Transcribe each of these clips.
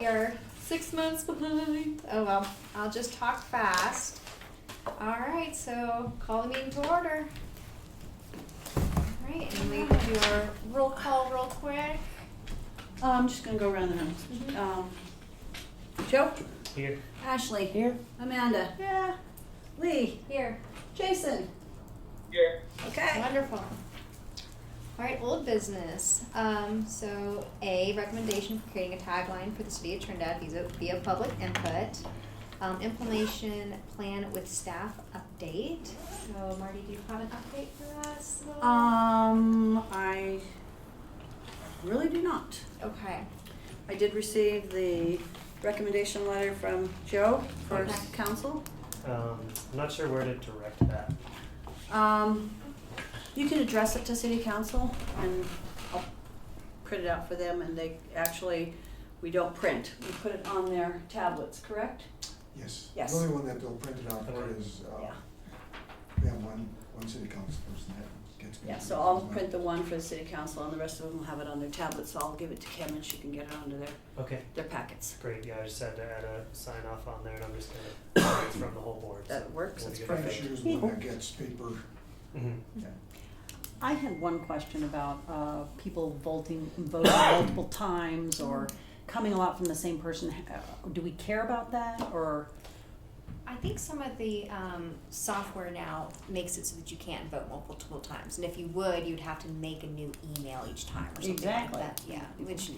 We are 6 months behind. Oh well, I'll just talk fast. Alright, so call the meeting to order. Alright, and we will do our roll call real quick. I'm just gonna go around the room. Mhm. Joe? Here. Ashley? Here. Amanda? Yeah. Lee? Here. Jason? Here. Okay. Wonderful. Alright, old business. So A, recommendation for creating a tagline for the city of Trinidad via public input. Implementation plan with staff update. So Marty, do you have an update for us? I really do not. Okay. I did receive the recommendation letter from Joe for Okay. council. I'm not sure where to direct that. You can address it to city council and I'll print it out for them, and we don't print. We put it on their tablets, correct? Yes. Yes. The only one that they'll print it out for Okay. is, Yeah. we have one city council person that gets. Yeah, so I'll print the one for the city council and the rest of them will have it on their tablets, so I'll give it to Kim and she can get it onto Okay, their packets. great. Yeah, I just had to add a sign off on there, and I'm just gonna it's from the whole board. That works, we'll that's get perfect. Freshers, the one that gets paper. Mm-hmm. Yeah. I had one question about people voting multiple times or coming a lot from the same person. Do we care about that, or? I think some of the software now makes it so that you can't vote multiple times, and if you would, you'd have to make a new email each time or something Exactly. like that. Yeah, which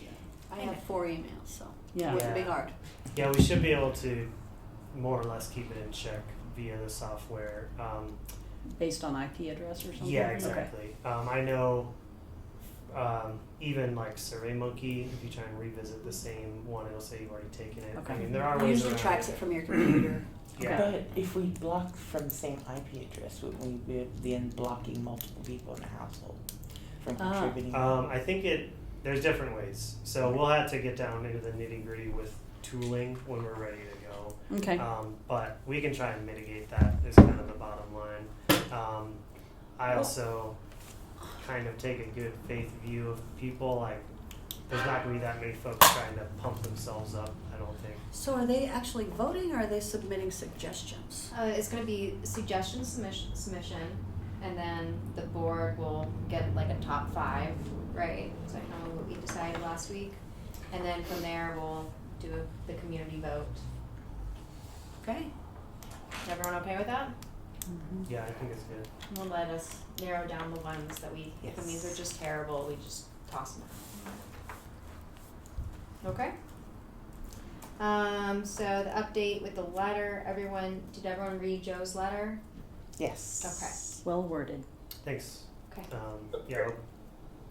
I have 4 emails, so Yeah. it wouldn't be hard. Yeah, we should be able to more or less keep it in check via the software. Based on IP address or something? Yeah, Okay. exactly. I know even like SurveyMonkey, if you try and revisit the same one, it'll say you've already taken it. Okay. I mean, there are It ways usually around tracks it from your computer. Yeah. But if we block from the same IP address, wouldn't we be then blocking multiple people in the household from contributing? I think there's different ways. So we'll have to get down into the nitty gritty with tooling when we're ready to go. Okay. But we can try and mitigate that is kind of the bottom line. I also kind of take a good faith view of people. Like, there's not going to be that many folks trying to pump themselves up, I don't think. So are they actually voting or are they submitting suggestions? it's going to be suggestion submission, and then the board will get like a top 5, right? So I know what we decided last week, and then from there we'll do the community vote. Okay. Is everyone okay with that? Yeah, I think it's good. Will let us narrow down the ones that we, if these are just terrible, we just toss them out. Okay. So the update with the letter, did everyone read Joe's letter? Yes. Okay. Well worded. Thanks. Okay. Yeah,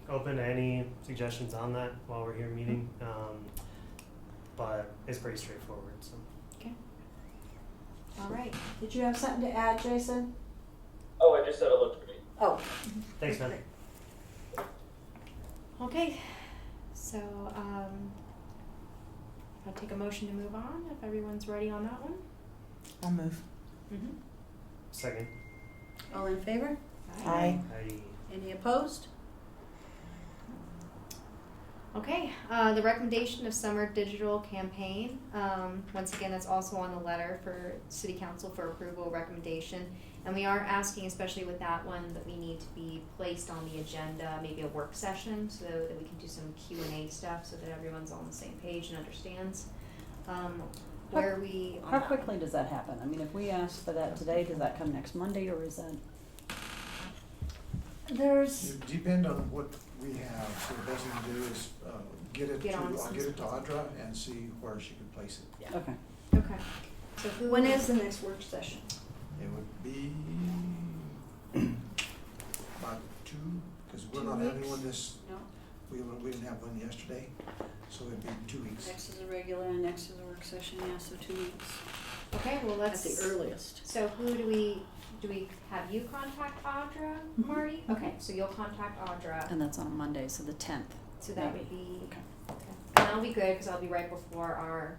open to any suggestions on that while we're here meeting. But it's pretty straightforward. So. Okay. All right. Did you have something to add, Jason? Oh, I just said it looked great. Oh. Thanks, man. Okay. So I'll take a motion to move on if everyone's ready on that one. I'll move. Mm-hmm. Second. All in favor? Aye. Any opposed? Okay, the recommendation of summer digital campaign, once again, that's also on the letter for city council for approval recommendation. And we are asking, especially with that one, that we need to be placed on the agenda, maybe a work session, so that we can do some Q&A stuff so that everyone's on the same page and understands where are we on How that quickly one. does that happen? I mean, if we ask for that today, does that come next Monday, or is that? There's, It depend on what we have, so the best thing to do is, I'll get it to Audra and see where she can place it. yeah. Okay. Okay, so who? When is the next work session? It would be about 2, because we're 2 not having weeks? one this, No. we didn't have one yesterday, so it'd be 2 weeks. Next is a regular and next is a work session, yeah, so 2 weeks. Okay, well, At let's. the earliest. So who do we have you contact Audra, Mhm. Marty? Okay, so you'll contact Audra, And that's on a Monday, so the 10th. so that would maybe. be. Okay. Okay. And that'll be good, because I'll be right before our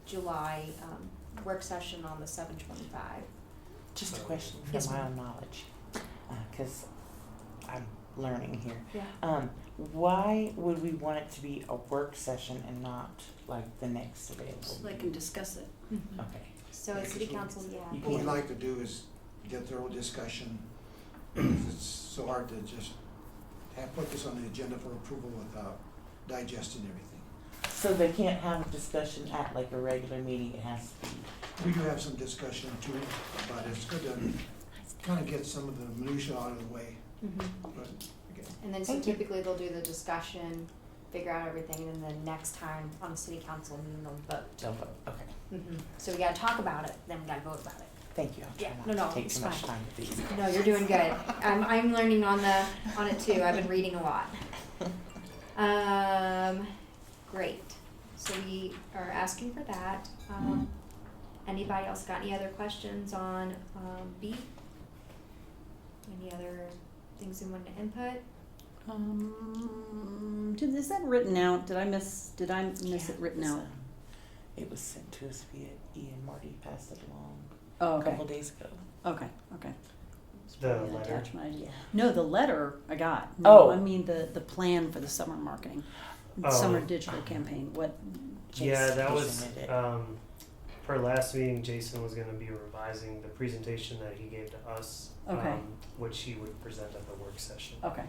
July work session on the 7/25. Just a question for Yes, my ma'am. own knowledge, because I'm learning here. Yeah. Why would we want it to be a work session and not like the next available? So they can discuss it. Mhm. Okay. So at city council, yeah. You What we'd like to do is get thorough discussion, because it's so hard to just put this on the agenda for approval without digesting everything. So they can't have a discussion at like a regular meeting, it has to be. We do have some discussion too, but it's good to kind of get some of the minutia out of the way. Mhm. But again, And then so Thank you. typically they'll do the discussion, figure out everything, and then next time on the city council meeting, they'll vote. Don't vote, okay. So we gotta talk about it, then we gotta vote about it. Thank you, I'll Yeah, try no, not to take it's too much fine. time with these. No, you're doing good. I'm learning on it too. I've been reading a lot. Great. So we are asking for that. Anybody else got any other questions on B? Any other things they wanted to input? Is that written out? Did I miss it written out? It was sent to us via Ian. Marty passed it along Oh, a okay, couple days ago. okay. It's The probably an letter? attachment I did. Yeah. No, the letter I got. No, Oh. I mean the plan for the summer marketing, Oh. summer digital campaign. What? Yeah, that was, Jason did it. per last meeting, Jason was gonna be revising the presentation that he gave to us. Okay. Which he would present at the work session. Okay.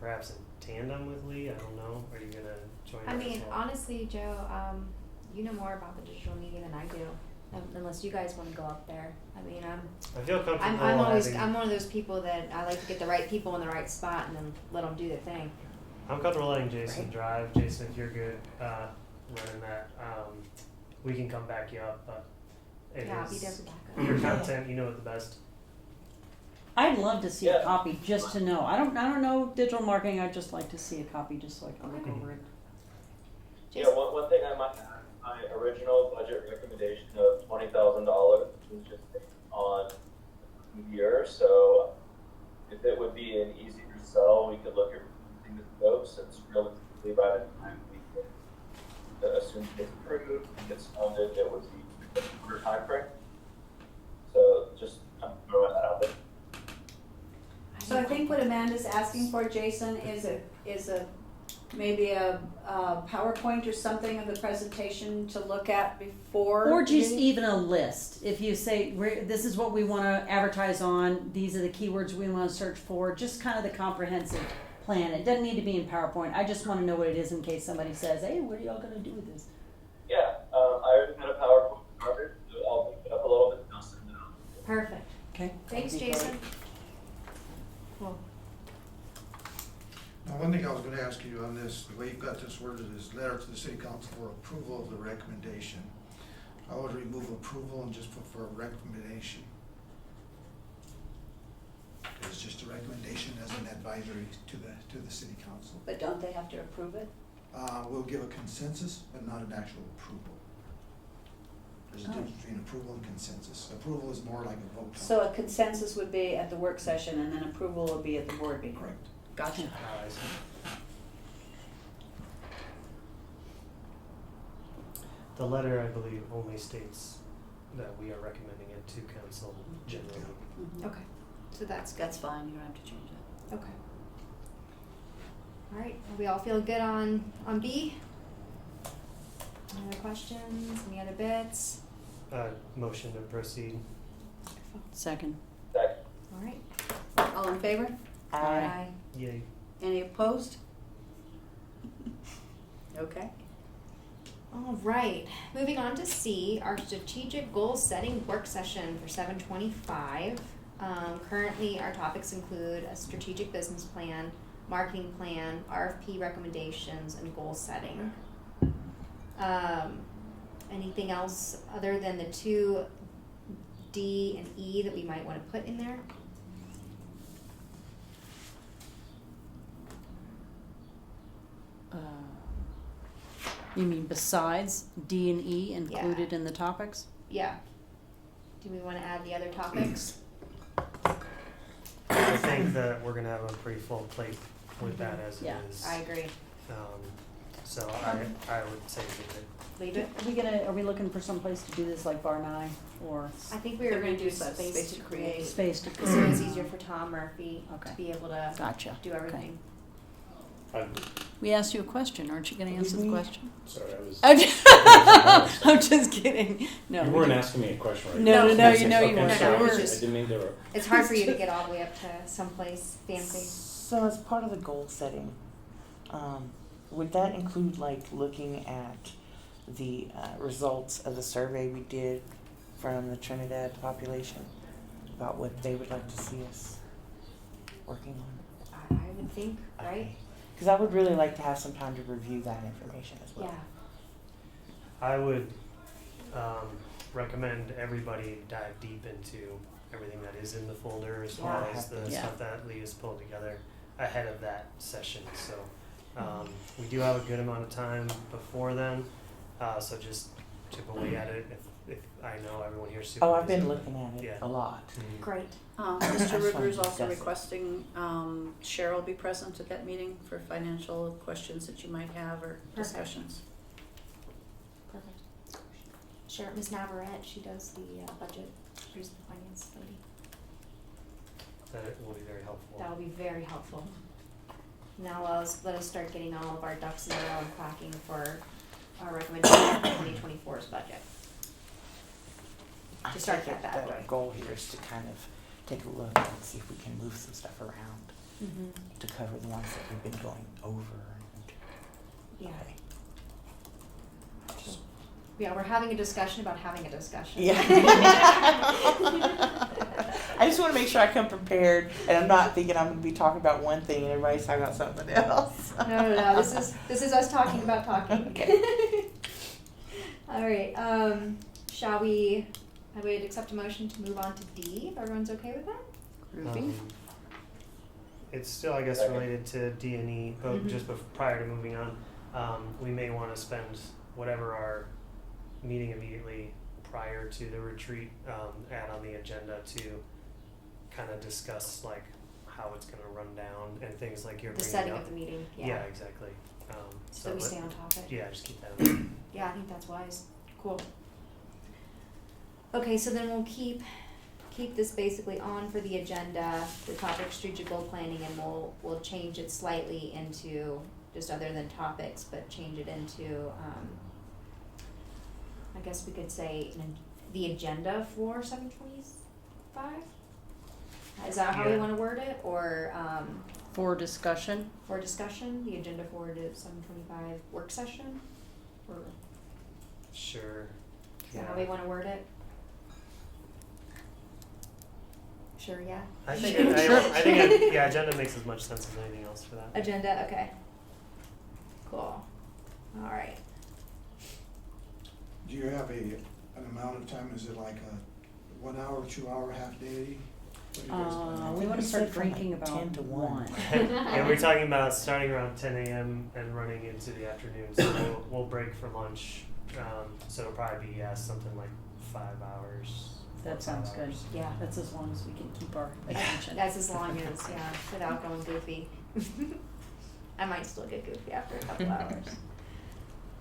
Perhaps in tandem with Lee, I don't know, are you gonna join I her as mean, well? honestly, Joe, you know more about the digital media than I do. Unless you guys wanna go up there. I mean, I feel comfortable I'm having, one of those people that I like to get the right people in the right spot and then let them do their thing. I'm comfortable letting Jason Right. drive. Jason, if you're good, running that, we can come back you up, but it Yeah, I'll be is- there for backup. your content, you know it the best. I'd love to see a Yeah. copy just to know. I don't know digital marketing. I'd just like to see a copy just so I can look Okay. over it. Yeah, Jason? one thing I might add, my original budget recommendation of $20,000 was just based on the year, so if it would be an easier sell, we could look at reducing the scope, since realistically by the time we get, assume it gets approved and gets funded, it would be a shorter timeframe. So just, I'm throwing that out there. So I think what Amanda's asking for, Jason, is maybe a PowerPoint or something of the presentation to look at before. Or just meeting? even a list. If you say, this is what we want to advertise on, these are the keywords we want to search for, just kind of the comprehensive plan. It doesn't need to be in PowerPoint. I just want to know what it is in case somebody says, hey, what are y'all going to do with this? Yeah, I already had a PowerPoint started, so I'll pick it up a little bit and I'll send it out. Perfect. Okay. Thanks, That'd be Jason. Cool. now, one thing I was gonna ask you on this, the way you've got this worded is letter to the city council for approval of the recommendation. I would remove approval and just put for a recommendation. It's just a recommendation as an advisory to the city council. But don't they have to approve it? We'll give a consensus, but not an actual approval. There's a difference between approval and consensus. Approval is more like a vote. So a consensus would be at the work session and then approval would be at the board meeting? Correct. Gotcha. I see. The letter, I believe, only states that we are recommending it to council generally. Mhm. Okay. So that's good. That's fine, you don't have to change that. Okay. All right. Are we all feeling good on B? Any other questions? Any other bits? Motion to proceed. Second. Second. All right. All in favor? Aye. Yay. Any opposed? Okay. All right, moving on to C, our strategic goal setting work session for 7/25. Currently, our topics include a strategic business plan, marketing plan, RFP recommendations, and goal setting. Anything else other than the two D and E that we might want to put in there? You mean besides D and E included in the topics? Yeah. Do we want to add the other topics? I think that we're gonna have a pretty full plate with that as it Yeah, is. I agree. So I would say leave it. leave it. Are we looking for some place to do this, like bar nine, or I think we were They're gonna gonna do do some space to create, space to? so it's easier for Tom Murphy Okay. to be able to Gotcha. do everything. We asked you a question, aren't you gonna answer the question? Sorry, I was. I'm just kidding. No. You weren't asking me a question, right? No, you know you Okay, weren't. sorry, No, I it's just- didn't mean to. It's hard for you to get all the way up to someplace fancy. So as part of the goal setting, would that include like looking at the results of the survey we did from the Trinidad population about what they would like to see us working on? I would think, right? Because I would really like to have some time to review that information as well. Yeah. I would recommend everybody dive deep into everything that is in the folder as well Yeah. as the Yeah. stuff that Lee has pulled together ahead of that session. So we do have a good amount of time before then, so just chip away at it. If I know everyone here is super Oh, I've been busy. looking at it Yeah. a lot. Mhm. Great. Mr. That's fine, Ruger's also discuss it. requesting, Cheryl be present at that meeting for financial questions that you might have or discussions. Perfect. Sure, Ms. Navarette, she does the budget, she's the finance lady. That will be very helpful. That will be very helpful. Now let us start getting all of our ducks in a row and packing for our recommendation for 2024's budget. I To start think that bad our boy. goal here is to kind of take a look and see if we can move some stuff around Mm-hmm. to cover the ones that we've been going over. Yeah. Okay. Yeah, we're having a discussion about having a discussion. Yeah. I just want to make sure I come prepared, and I'm not thinking I'm going to be talking about one thing and everybody's talking about something else. No. This is us talking about talking. Okay. All right. Shall we? I would accept a motion to move on to D. If everyone's okay with that. Groovy. It's still, I guess, related to D&E, but Mhm. just prior to moving on, we may want to spend whatever our meeting immediately prior to the retreat add on the agenda to kind of discuss like how it's going to run down and things like you're The bringing setting up. of the meeting. Yeah, exactly. So we stay on topic. Yeah, just keep that in mind. Yeah, I think that's wise. Cool. Okay, so then we'll keep this basically on for the agenda, the topic strategic goal planning, and we'll change it slightly into just other than topics, but change it into I guess we could say the agenda for 725. Is that how we Yeah. want to word it, or For discussion. for discussion, the agenda for the 725 work session, or Sure. is that how we want to word it? Sure, yeah. I think Sure. yeah, agenda makes as much sense as anything else for that. Agenda, okay. Cool. All right. Do you have an amount of time? Is it like a 1 hour, 2 hour, half day? What do you guys plan? We want to we start said from, like, drinking about 10 to 1. Yeah, we're talking about starting around 10 a.m. and running into the afternoon. So we'll break for lunch. So it'll probably be something like 5 hours. That 5 sounds good. hours. Yeah. That's as long as we can keep our attention. That's as long as, yeah, without going goofy. I might still get goofy after a couple hours.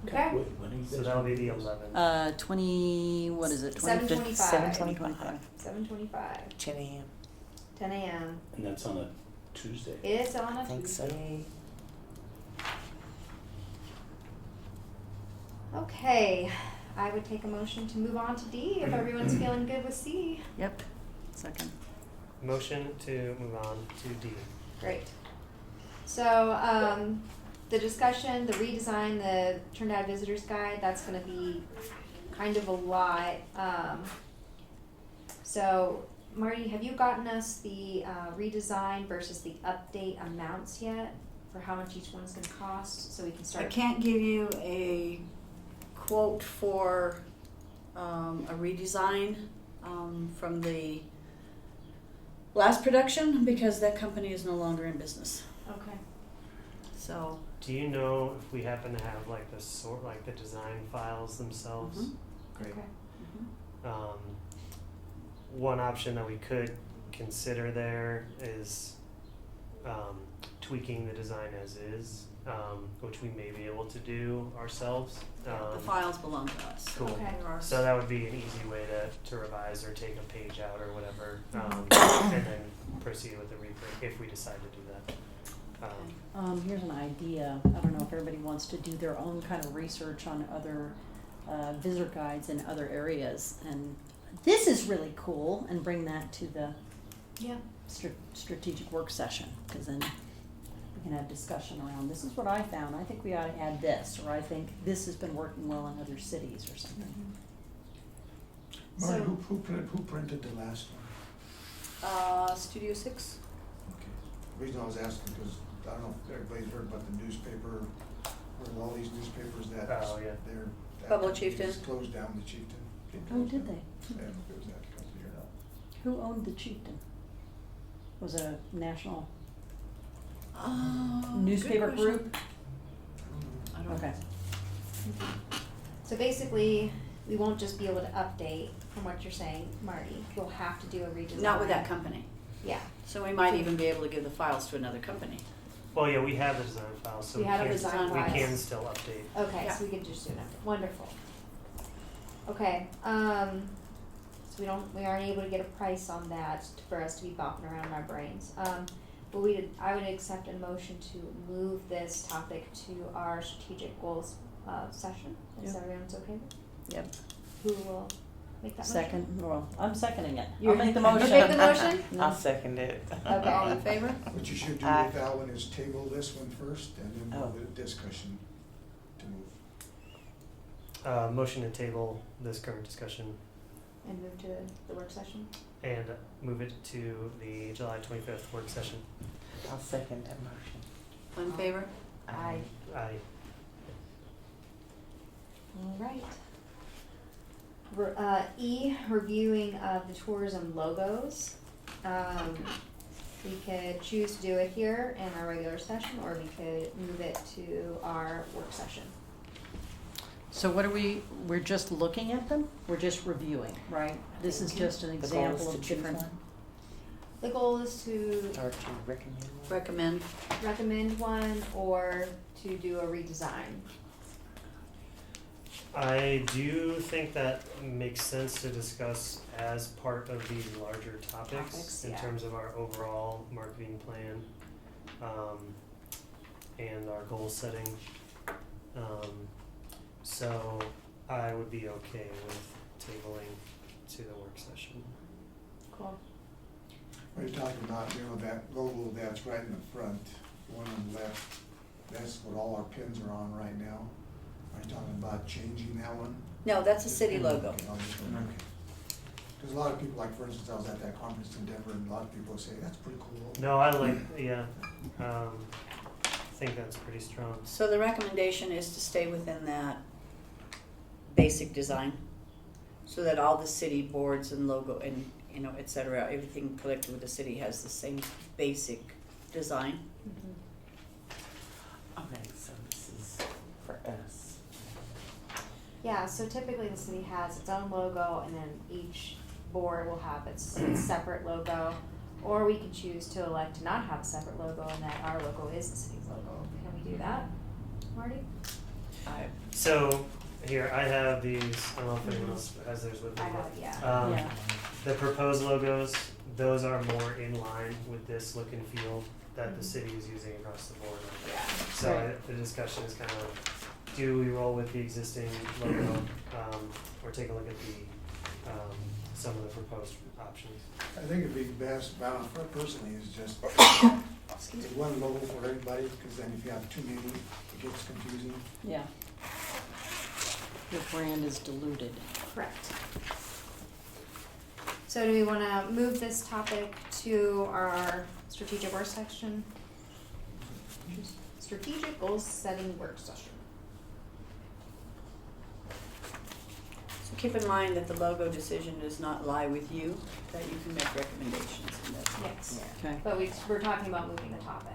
Okay. When are you So guys that'll be doing the this? 11th. What is it? 7:25. 7:25. 7:25. 10 a.m. 10 a.m. And that's on a Tuesday? It's on a I think so. Tuesday. Okay. I would take a motion to move on to D if everyone's feeling good with C. Yep. Second. Motion to move on to D. Great. So, the discussion, the redesign, the Trinidad Visitors Guide, that's gonna be kind of a lot. So, Marty, have you gotten us the redesign versus the update amounts yet for how much each one's gonna cost, so we can I start? can't give you a quote for a redesign from the last production because that company is no longer in business. Okay. So Do you know if we happen to have like the design files themselves? Mhm. Great. Okay. One option that we could consider there is tweaking the design as is. which we may be able to do ourselves. The files belong to us. Cool. Okay. There are So that would be an easy way to revise or take a page out or whatever, and then proceed with the reprint if we decide to do that. Here's an idea. I don't know if everybody wants to do their own kind of research on other visitor guides in other areas, and this is really cool, and bring that to the Yeah. strategic work session, because then we can have discussion around, this is what I found, I think we ought to add this, or I think this has been working well in other cities or something. Marty, So- who printed the last one? Studio 6? Okay. The reason I was asking, because I don't know if everybody's heard about the newspaper, where all these newspapers that Oh, yeah. they're. that Pueblo company Chieftain. just closed down the Chieftain. Oh, closed did down. they? Yeah, it was that company or not. Who owned the Chieftain? Was it a national Good newspaper question. group? I don't Okay. So basically, we won't just be able to update from what you're saying, Marty. We'll have to do a redesign. Not with that company. Yeah. So we might even be able to give the files to another company. Well, yeah, we have the design files, so We we have a can, design we files. can still update. Okay, Yeah. so we can just do that. Wonderful. Okay, so we aren't able to get a price on that for us to be bopping around in our brains. But I would accept a motion to move this topic to our strategic goals, session. Is Yep. everyone's okay with? Yep. Who will make that motion? Second, well, I'm seconding it. You're- I'll make the you motion. make the motion? I'll second it. Okay. All in favor? What you should do Aye. with that one is table this one first, and then Oh. move it to discussion to move. Motion to table this current discussion And move to the work session? and move it to the July 25th work session. I'll second that motion. All in favor? Aye. Aye. All right. Reviewing of the tourism logos. We could choose to do it here in our regular session, or we could move it to our work session. So what are we're just looking at them? We're just reviewing, right? This is just an The goal is example to of choose different. one, The goal is to or to recommend one? Recommend. recommend one or to do a redesign. I do think that makes sense to discuss as part of these larger topics Topics, in yeah. terms of our overall marketing plan, and our goal setting. So I would be okay with tabling to the work session. Cool. What are you talking about, that logo that's right in the front, the one on the left, that's what all our pins are on right now? Are you talking about changing that one? No, that's a city logo. Okay, I'll just go, okay. Cause a lot of people, like for instance, I was at that conference in Denver, and a lot of people say, that's pretty cool. No, I like, yeah, I think that's pretty strong. So the recommendation is to stay within that basic design, so that all the city boards and logo and, et cetera, everything connected with the city has the same basic design. Okay, so this is for us. Yeah, so typically the city has its own logo, and then each board will have its separate logo. Or we can choose to elect to not have a separate logo, and that our logo is the city's logo. Can we do that, Marty? So here, I have these, I don't know if anyone else has theirs with I them. have, yeah. Yeah. The proposed logos, those are more in line with this look and feel that the city is using across the board. Yeah. So Right. the discussion is kind of, do we roll with the existing logo, or take a look at the, some of the proposed options? I think it'd be best, balance for personally, is just get one logo for everybody, cause then if you have too many, it gets confusing. Yeah. Your brand is diluted. Correct. So do we wanna move this topic to our strategic work section? Strategic goals setting work session. So keep in mind that the logo decision does not lie with you, that you can make recommendations and that. Yes. Okay. But we're talking about moving the topic.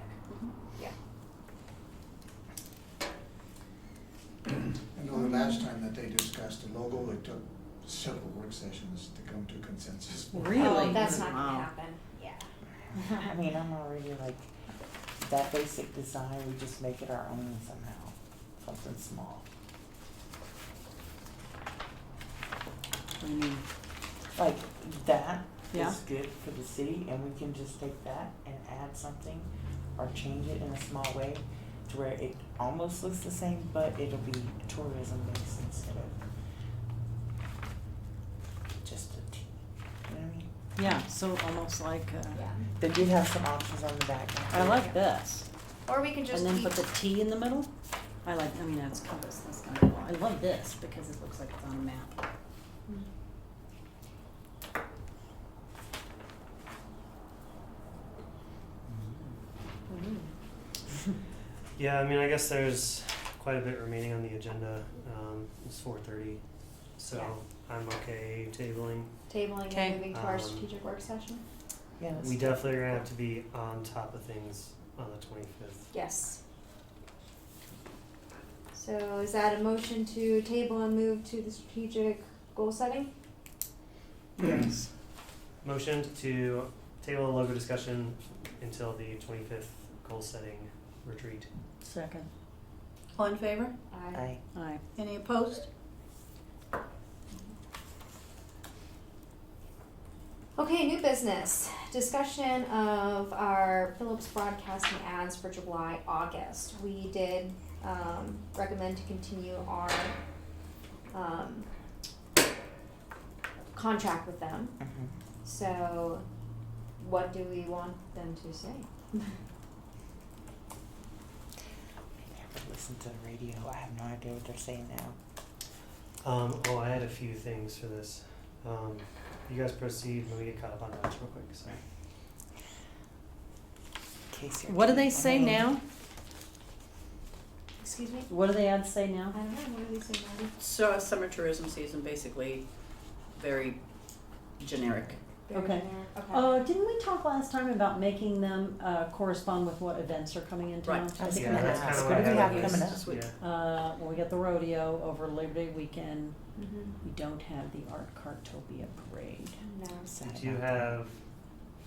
Yeah. I know the last time that they discussed the logo, it took several work sessions to come to a consensus. Really? Oh, that's not Wow. gonna happen, yeah. I mean, I'm already like that basic design, we just make it our own somehow, something small. I mean, Like that Yeah. is good for the city, and we can just take that and add something or change it in a small way to where it almost looks the same, but it'll be tourism based instead of just a T. You know what I mean? yeah, so almost like, Yeah. They do have some options on the back. I like this. Or we can just And then keep, put the T in the middle. I like, I mean, that's compass, that's kind of cool. I love this because it looks like it's on a map. Yeah, I mean, I guess there's quite a bit remaining on the agenda. It's 4:30, so Yeah. I'm okay tabling. tabling Okay. and moving to our Um, strategic work session. Yeah, let's We do it. definitely are gonna have to be on top of things on the 25th. Yes. So is that a motion to table and move to the strategic goal setting? Yes. Motion to table the logo discussion until the 25th goal setting retreat. Second. All in favor? Aye. Aye. Any opposed? Okay, new business. Discussion of our Philips Broadcasting ads for July, August. We did recommend to continue our contract with them. Mhm. So what do we want them to say? I never listen to the radio. I have no idea what they're saying now. I had a few things for this. You guys proceed. Let me get caught up on notes real quick. Sorry. Casey, What do they say I mean, now? Excuse me? What do the ads say now? I don't know, what do they say, Marty? So summer tourism season, basically very generic. Very Okay. generic. Okay. Didn't we talk last time about making them correspond with what events are coming in town? Right. I was Yeah, gonna that's ask, kinda what what do I we had have on coming this. up? Yeah. Well, we got the rodeo over Labor Day weekend. Mhm. We don't have the Art Cartopia Parade. No. Sad We do about have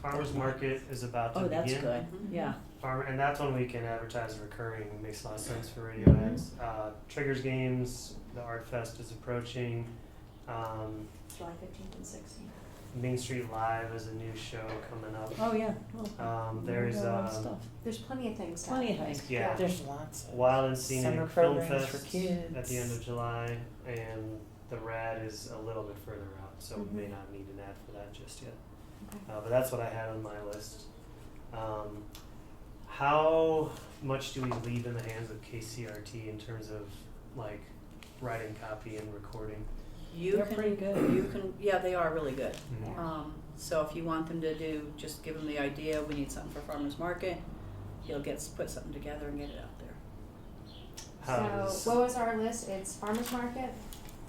Farmers Market is about to Oh, begin. that's good. Mhm. Yeah. And that's when we can advertise recurring. Makes a lot of sense for radio Mhm. ads. Triggers games. The Art Fest is approaching. July 15th and 16th. Main Street Live is a new show coming up. Oh, yeah. Well, There's we got a lot of stuff. There's plenty of things. Plenty of happening. things. Yeah. There's lots of Wild and Scenic summer Film programs Fest for kids. at the end of July, and the Rad is a little bit further out, so we may not need an ad for that just yet. Okay. But that's what I had on my list. How much do we leave in the hands of KCRT in terms of like writing copy and recording? They're pretty good. You can, yeah, they are really good. Yeah. So if you want them to do, just give them the idea, we need something for farmer's market, he'll put something together and get it out there. How So what was our list? It's Farmers Market,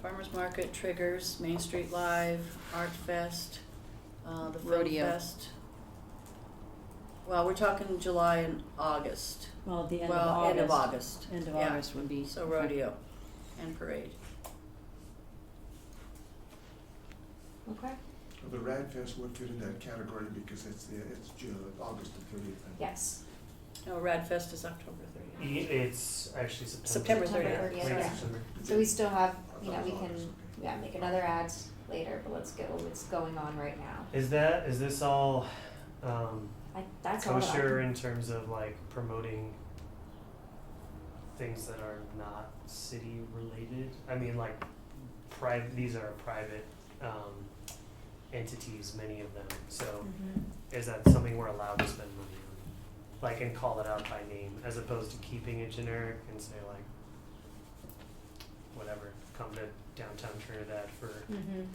Farmer's market, triggers, Main Street Live, Art Fest, the Film Rodeo. Fest. Well, we're talking July and August. Well, at the end of Well, August. end of August. End of Yeah. August would be. So rodeo and parade. okay? The Rad Fest would fit in that category because it's August the 30th. Yes. No, Rad Fest is October 30th. It's actually September September. 30th. Late Yeah. September. So we still have, we August, can, okay. make another ads later, but let's go what's going on right now. Is this all That's all that I kosher can- in terms of like promoting things that are not city related? I mean, like these are private entities, many of them. So Mhm. is that something we're allowed to spend money on? Like, and call it out by name as opposed to keeping it generic and say like, whatever, come to downtown Trinidad for Mhm.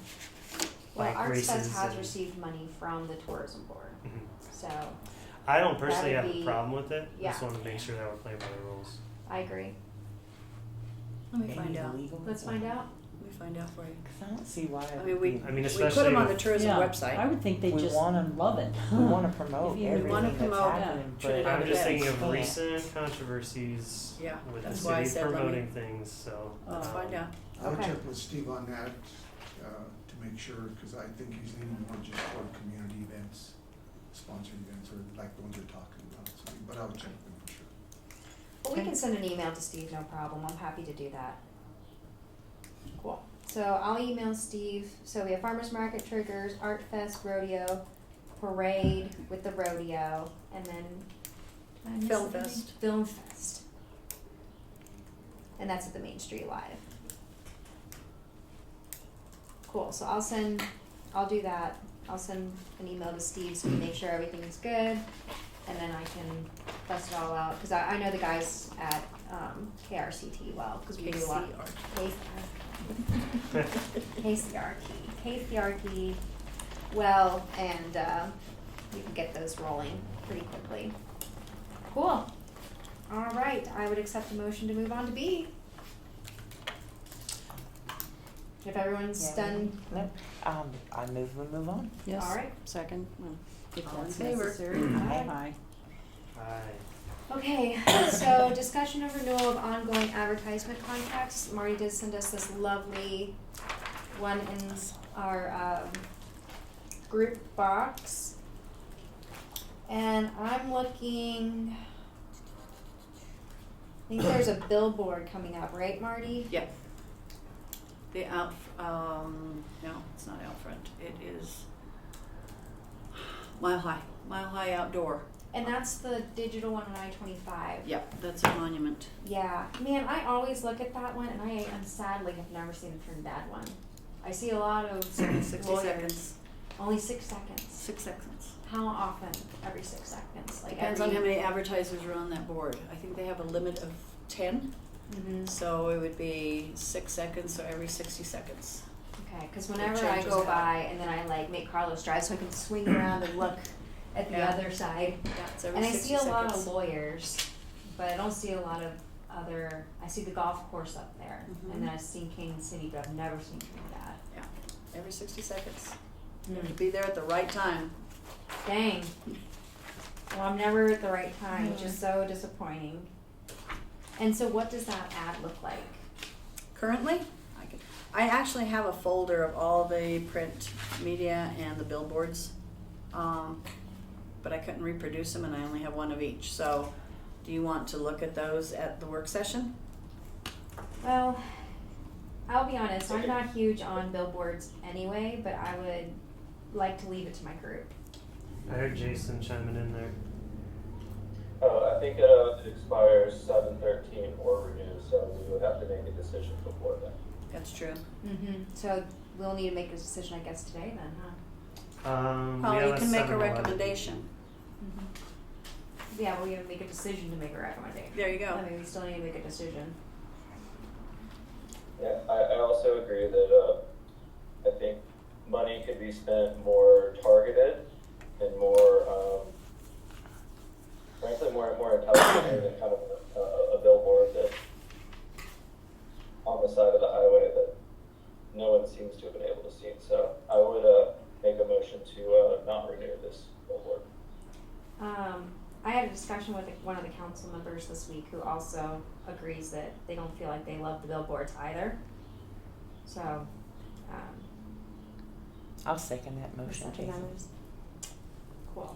Well, Like Arts Fest races has and- received money from the tourism board, Mhm. so I don't personally That have would a be- problem with it. I just yeah. want to make sure that we're playing by the rules. I agree. Let me Maybe find out. illegal Let's find out. Let me find out for you. 'Cause I don't see why. it I mean, would we, be- I mean, we put especially them on the if- tourism Yeah, website. I would think they We just wanna- love it. we want to promote If you everything wanna that's promote, happening, but Trinidad I'm just Yeah. thinking of can't. recent controversies Yeah, with the that's why I city said let me- promoting things, so. Let's find out. I'll Okay. check with Steve on that, to make sure, because I think he's leaning more just toward community events, sponsored events, or like the ones you're talking about, so, but I'll check with him Well, we can send an email to Steve, no problem. I'm happy to do that. Cool. So I'll email Steve. So we have farmers market triggers, art fest, rodeo, parade with the rodeo, and then did I miss Film anything? fest. Film fest. And that's at the Main Street Live. Cool. So I'll do that. I'll send an email to Steve so we make sure everything's good, and then I can bust it all out because I know the guys at KRCT well because we do a lot. KCRT well, and we can get those rolling pretty quickly. Cool. All right, I would accept a motion to move on to B. If everyone's Yeah. done. No, I move we move on. Yes. All right. Second, well, if All in that's favor? necessary. Aye. Aye. Okay, so discussion of renewal of ongoing advertisement contracts. Marty did send us this lovely one in our group box. And I'm looking, I think there's a billboard coming up, right, Marty? Yep. The no, it's not out front. It is Mile High Outdoor. And that's the digital one on I-25. Yep, that's a monument. Yeah, man, I always look at that one, and I sadly have never seen the Trinidad one. I see a lot of 60 lawyers. seconds. Only 6 seconds. 6 seconds. How often? Every 6 seconds. Like Depends every... on how many advertisers are on that board. I think they have a limit of 10, Mhm. so it would be 6 seconds, so every 60 seconds. Okay, because It whenever I changes go out. by and then I like make Carlos drive so I can swing around and look at the Yeah. other side. Yeah, it's every And I 60 see a lot of seconds. lawyers, but I don't see a lot of other. I see the golf course up there, Mhm. and then I've seen Canyon City, but I've never seen Trinidad. Yeah, every 60 seconds. Hmm. You have to be there at the right time. Dang. Well, I'm never at the right time, Mhm. just so disappointing. And so what does that ad look like? Currently, I actually have a folder of all the print media and the billboards, but I couldn't reproduce them and I only have one of each. So do you want to look at those at the work session? Well, I'll be honest, I'm not huge on billboards anyway, but I would like to leave it to my group. I heard Jason chiming in there. I think it expires 7/13 or renews, so we would have to make a decision before then. That's true. Mm-hmm. So we'll need to make a decision, I guess, today then, huh? Well, we you have can make a 7-11. recommendation. Mm-hmm. Yeah, well, we gotta make a decision to make a recommendation. There you go. I mean, we still need to make a decision. Yeah, I also agree that I think money could be spent more targeted and more, frankly, more intelligently than kind of a billboard that on the side of the highway that no one seems to have been able to see. So I would make a motion to not renew this billboard. I had a discussion with one of the council members this week who also agrees that they don't feel like they love the billboards either. So, I'll second that motion, second Jason. others. Cool.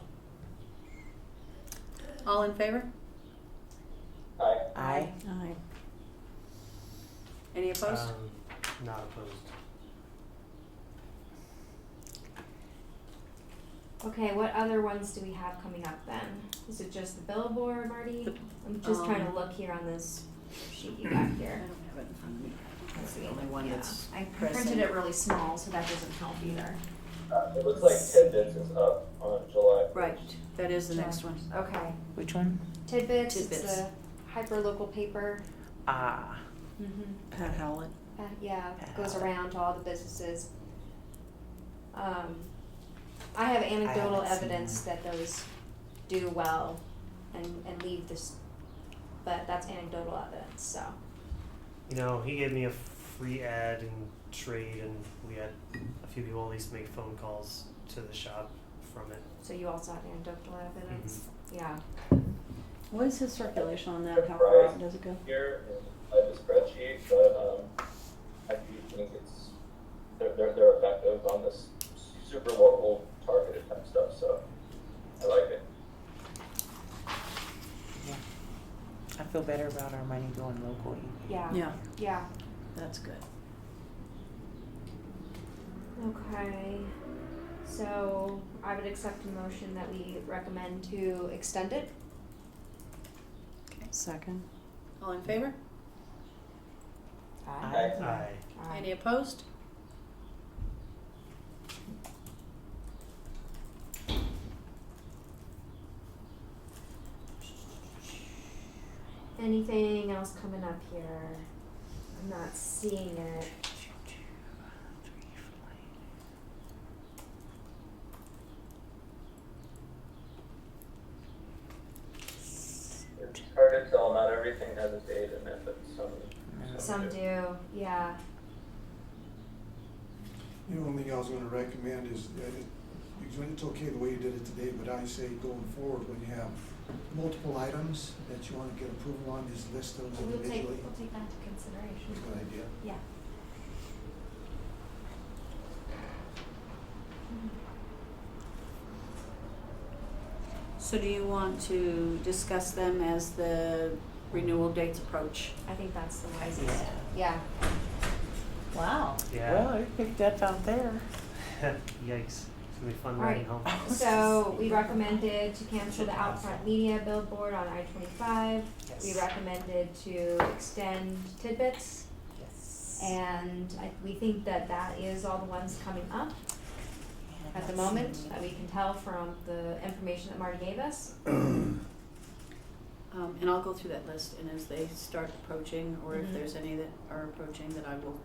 All in favor? Aye. Aye. Aye. Any opposed? Not opposed. Okay, what other ones do we have coming up then? Is it just the billboard, Marty? I'm just trying to look here on this sheet you got I here. don't have it in front of me. That's See, the only one yeah. that's I pressing. printed it really small, so that doesn't help either. It looks like Tidbits is up on July 1st. Right, that is the next one. Okay. Which one? Tidbits, it's Tidbits. a hyper-local paper. Ah. Mm-hmm. Pat Howlett. Yeah, goes around to all the businesses. I have anecdotal haven't seen evidence that those do well and leave this, but that's anecdotal evidence, so. You know, he gave me a free ad and trade, and we had a few people at least make phone calls to the shop from it. So you also have anecdotal evidence? Yeah. What is his circulation on that? How far out does it go? Here in the spreadsheet, but I do think they're effective on this super local targeted type stuff, so I like it. Yeah. I feel feel better about our money going locally. Yeah. Yeah, Yeah. that's good. Okay. So I would accept a motion that we recommend to extend it. Second. All in favor? Aye. Aye. Any opposed? Anything else coming up here? I'm not seeing it. It's hard to tell, not everything has a date in it, but Some do, yeah. The only thing I was gonna recommend is, it's okay the way you did it today, but I say going forward, when you have multiple items that you wanna get approval on, is list those We'll take individually. that into consideration. That's a good idea. Yeah. So do you want to discuss them as the renewal dates approach? I think that's the wisest. Yeah. Yeah. Wow. Yeah. Well, you picked that out there. Yikes. It's gonna be fun All riding right. home. So we recommended to cancel the Outfront Media billboard on I-25. Yes. We recommended to extend Tidbits. Yes. And we think that that is all the ones coming up at the moment that we can tell from the information that Marty gave us. And I'll go through that list, and as they start approaching, or if Mhm. there's any that are approaching, that I will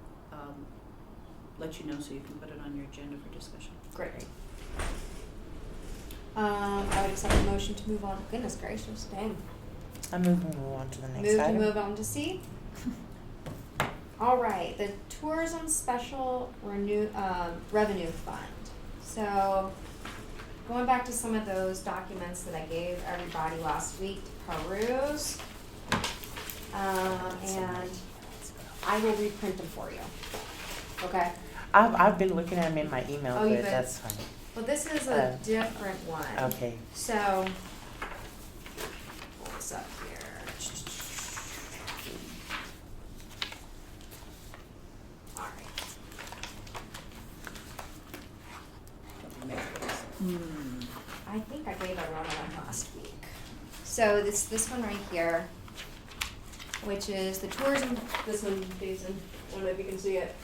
let you know so you can put it on your agenda for discussion. Great. I would accept a motion to move on. Goodness gracious, dang. I move we move on to the next Move to item. move on to C. All right, the tourism special revenue fund. So, going back to some of those documents that I gave everybody last week to peruse, and I will reprint them for you. Okay. I've been looking at them in my email, Oh, you've but been- that's fine. Well, this is a different one. Okay. So, pull this up here. All right. I think I gave everyone one last week. So this one right here, which is the tourism, this one, Jason, I don't know if you can see it.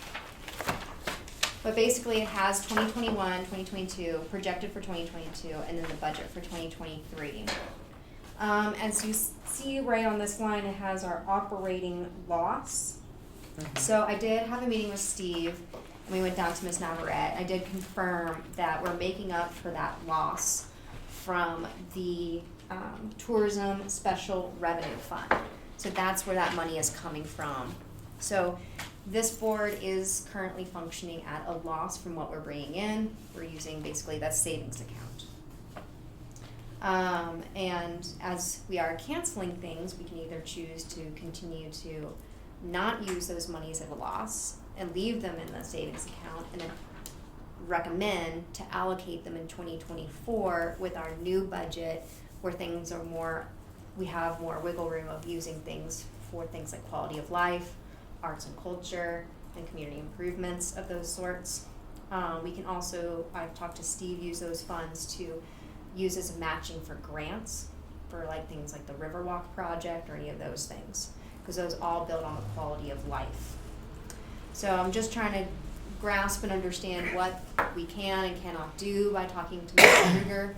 But basically it has 2021, 2022, projected for 2022, and then the budget for 2023. As you see right on this line, it has our operating loss. So I did have a meeting with Steve, and we went down to Ms. Navarette. I did confirm that we're making up for that loss from the tourism special revenue fund. So that's where that money is coming from. So this board is currently functioning at a loss from what we're bringing in. We're using basically that savings account. And as we are canceling things, we can either choose to continue to not use those monies at a loss and leave them in the savings account, and then recommend to allocate them in 2024 with our new budget where things are more, we have more wiggle room of using things for things like quality of life, arts and culture, and community improvements of those sorts. We can also, I've talked to Steve, use those funds to use as matching for grants for like things like the Riverwalk project or any of those things, because those all build on the quality of life. So I'm just trying to grasp and understand what we can and cannot do by talking to Mr. Kruger,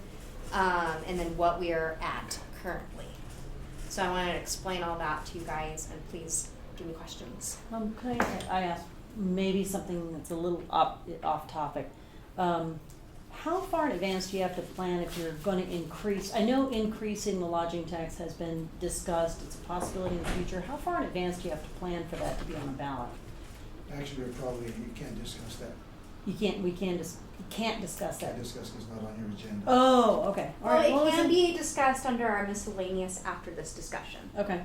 and then what we are at currently. So I wanted to explain all that to you guys, and please give me questions. Can I ask maybe something that's a little off topic? How far in advance do you have to plan if you're going to increase? I know increasing the lodging tax has been discussed. It's a possibility in the future. How far in advance do you have to plan for that to be on the ballot? Actually, we can't discuss that. We can't discuss that. Can't discuss because it's not on your agenda. Oh, okay. All right. Well, What it was can be discussed under our miscellaneous after this discussion. Okay.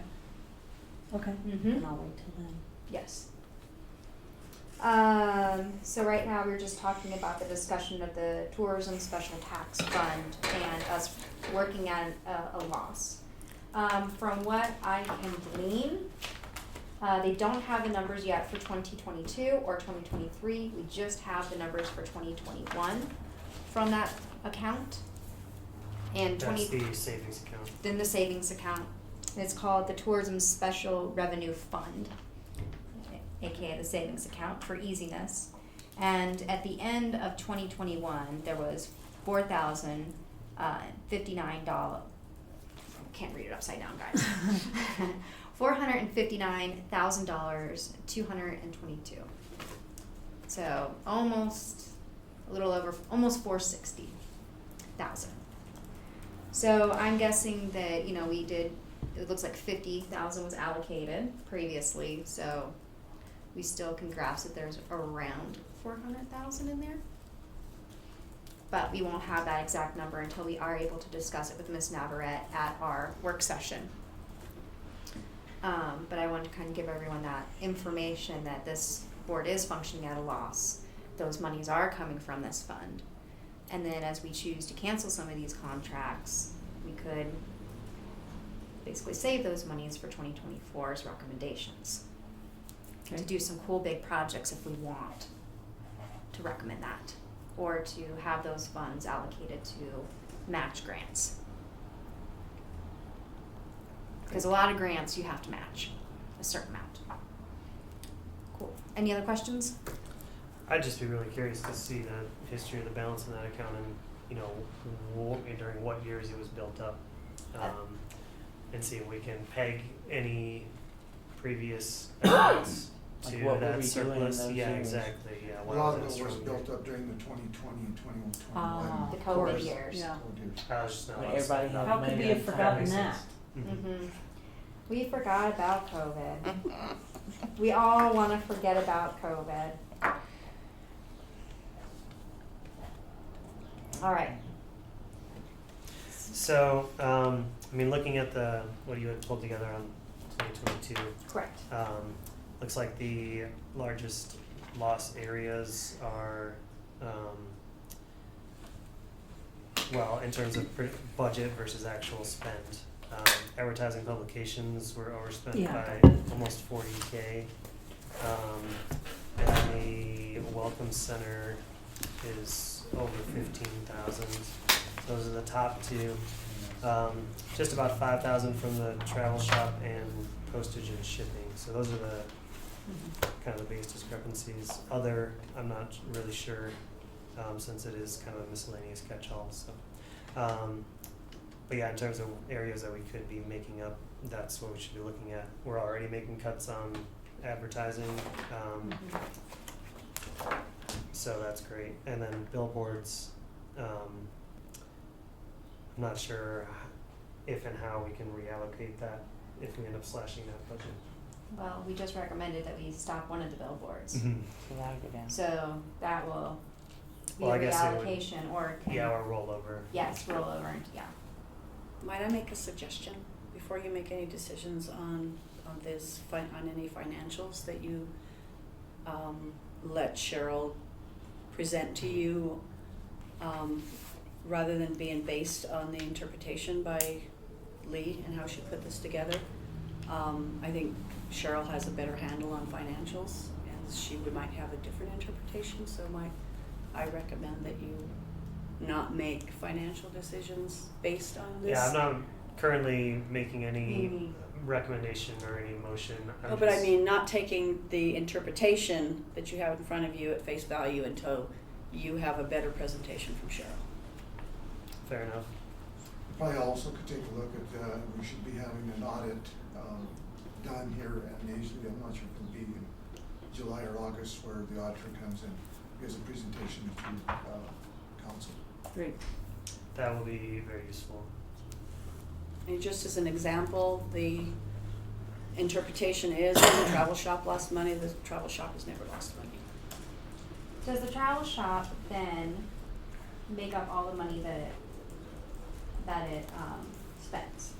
Okay. Mm-hmm. And I'll wait till then. Yes. So right now we're just talking about the discussion of the tourism special tax fund and us working at a loss. From what I can glean, they don't have the numbers yet for 2022 or 2023. We just have the numbers for 2021 from that account. And That's the savings account. then the savings account. It's called the Tourism Special Revenue Fund, aka the savings account for easiness. And at the end of 2021, there was $4,059. Can't read it upside down, guys. $459,222. So almost a little over, almost $460,000. So I'm guessing that, we did, it looks like 50,000 was allocated previously, so we still can grasp that there's around 400,000 in there. But we won't have that exact number until we are able to discuss it with Ms. Navarette at our work session. But I wanted to kind of give everyone that information that this board is functioning at a loss. Those monies are coming from this fund. And then as we choose to cancel some of these contracts, we could basically save those monies for 2024's recommendations. Okay. To do some cool big projects if we want to recommend that, or to have those funds allocated to match grants. Because a lot of grants you have to match a certain amount. Cool. Any other questions? I'd just be really curious to see the history of the balance in that account and, during what years it was built up. And see if we can peg any previous accounts Like to what were that we doing in surplus. those Yeah, years? exactly. Yeah, A why lot of was it that was strong? built up during the 2020 and 2021. The of COVID course. years. Yeah. I was just not When honest everybody about had How could we have That forgotten makes that? sense. Mhm. Mm-hmm. We forgot about COVID. We all want to forget about COVID. All right. So, looking at what you had pulled together on 2022, Correct. looks like the largest loss areas are, in terms of budget versus actual spend. Advertising publications were overspent Yeah. by almost 40K. And the welcome center is over 15,000. Those are the top two. Just about 5,000 from the travel shop and postage and shipping. So those are the kind of the biggest discrepancies. Other, I'm not really sure, since it is kind of a miscellaneous catch-all. So, but yeah, in terms of areas that we could be making up, that's what we should be looking at. We're already making cuts on advertising, so that's great. And then billboards, I'm not sure if and how we can reallocate that if we end up slashing that budget. Well, we just recommended that we stop one of the billboards. So that'll go down. So that will be Well, a I guess it would- reallocation or it can, Yeah, or rollover. yes, roll over into, yeah. Might I make a suggestion before you make any decisions on this, on any financials, that you let Cheryl present to you, rather than being based on the interpretation by Lee and how she put this together. I think Cheryl has a better handle on financials, and she might have a different interpretation, so I recommend that you not make financial decisions based on this. Yeah, I'm not currently making any recommendation or any motion. No, but I mean, not taking the interpretation that you have in front of you at face value until you have a better presentation from Cheryl. Fair enough. Probably also could take a look at, we should be having an audit done here at Nasely. I'm not sure if it'll be in July or August, where the auditor comes in, gives a presentation to council. Great. That will be very useful. And just as an example, the interpretation is when the travel shop lost money, the travel shop has never lost money. Does the travel shop then make up all the money that it spends?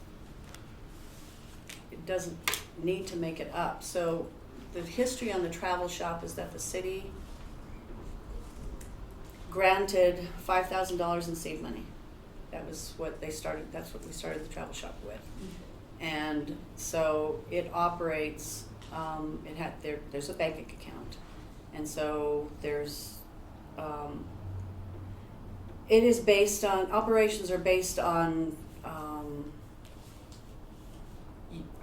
It doesn't need to make it up. So the history on the travel shop is that the city granted $5,000 in seed money. That was what they started, that's what we started the travel shop with. And so it operates, there's a bank account. And so it is based on, operations are based on,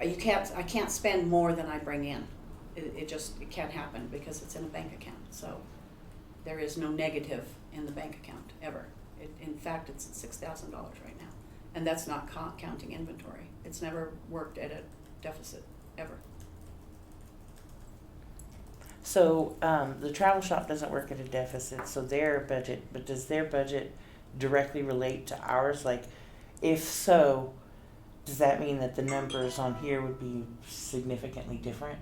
I can't spend more than I bring in. It can't happen because it's in a bank account. So there is no negative in the bank account ever. In fact, it's at $6,000 right now. And that's not counting inventory. It's never worked at a deficit, ever. So the travel shop doesn't work at a deficit, so their budget, but does their budget directly relate to ours? Like, if so, does that mean that the numbers on here would be significantly different?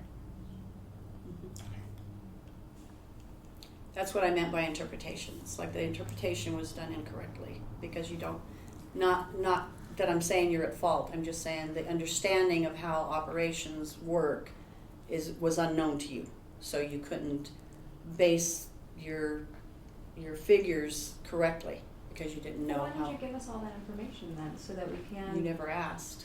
That's what I meant by interpretation. It's like the interpretation was done incorrectly because you don't, not that I'm saying you're at fault. I'm just saying the understanding of how operations work was unknown to you. So you couldn't base your figures correctly because you didn't know Well, why how. don't you give us all that information then, so that we can? You never asked.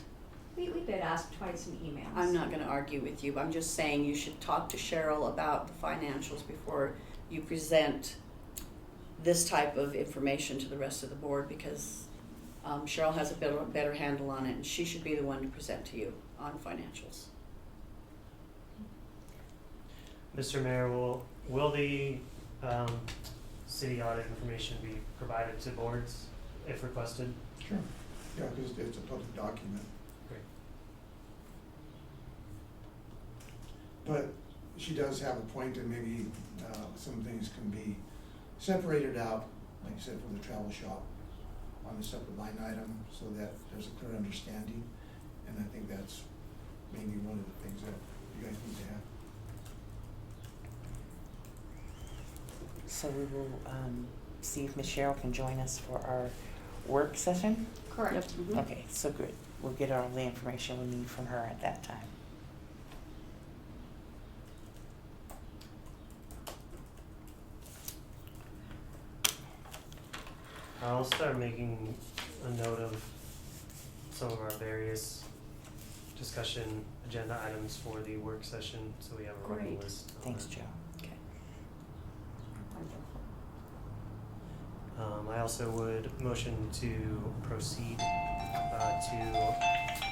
We did ask twice in emails. I'm not going to argue with you. I'm just saying you should talk to Cheryl about the financials before you present this type of information to the rest of the board, because Cheryl has a better handle on it, and she should be the one to present to you on financials. Mr. Mayor, will the city audit information be provided to boards if requested? Sure. Yeah, because it's a public document. Great. But she does have a point, and maybe some things can be separated out, like you said, from the travel shop on a separate line item so that there's a clear understanding. And I think that's maybe one of the things that you guys need to have. So we will see if Ms. Cheryl can join us for our work session. Correct. Yep. Mhm. Okay, so good. We'll get all the information we need from her at that time. I'll start making a note of some of our various discussion agenda items for the work session, so we have a running Great. list. on Thanks, that. Joe. Okay. I also would motion to proceed to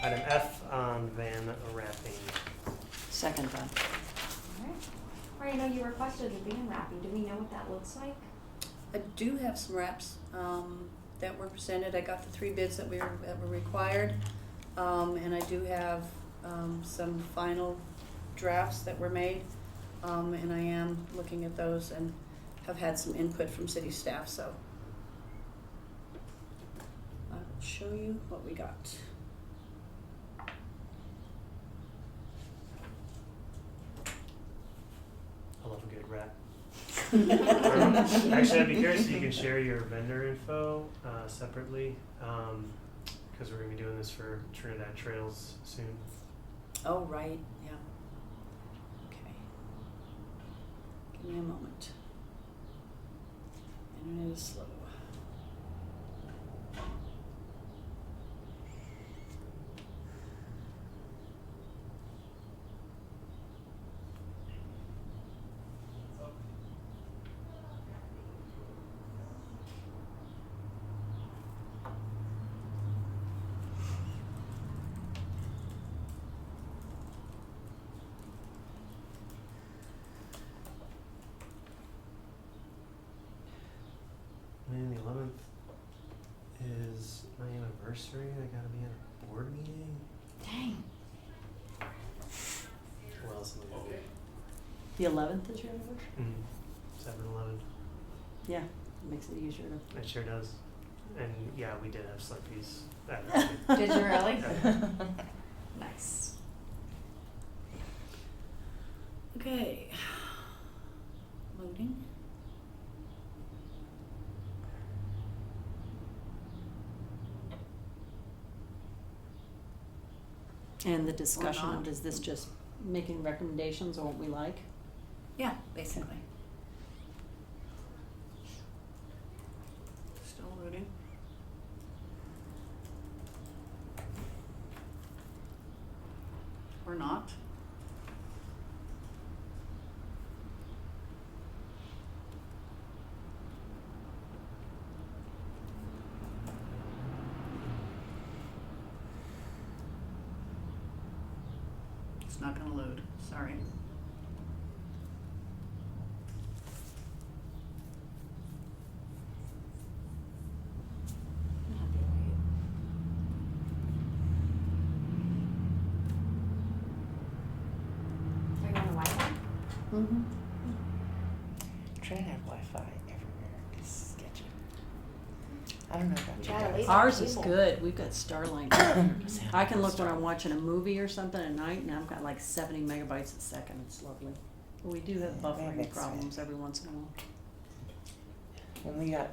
item F on van wrapping. Second then. Alright, I know you requested a van wrapping. Do we know what that looks like? I do have some wraps that were presented. I got the 3 bids that were required, and I do have some final drafts that were made, and I am looking at those and have had some input from city staff. So I'll show you what we got. I love a good wrap. Actually, I'd be curious if you can share your vendor info separately, because we're going to be doing this for Trinidad Trails soon. Oh, right, yeah. Okay. Give me a moment. Internet is slow. And the 11th is my anniversary. I gotta be at a board meeting. Dang. What else am I gonna do? The 11th is your anniversary? 7-11. Yeah, it makes it easier to. It sure does. And yeah, we did have Slurpees. Did you really? Yeah. Nice. Okay. Loading. And the discussion, not. is this just making recommendations on what we like? Yeah, basically. Still loading. or not. It's not gonna load, sorry. Are you on the Wi-Fi? Mm-hmm. Trinidad Wi-Fi everywhere is sketchy. I don't know about you Yeah, guys. lazy. Ours is Cable. good. We've got Starlink. I can look when I'm watching a movie or something at night, and I've got like 70 megabytes a second. It's lovely. But we do have Yeah, that buffering makes problems sense. every once in a while. When we got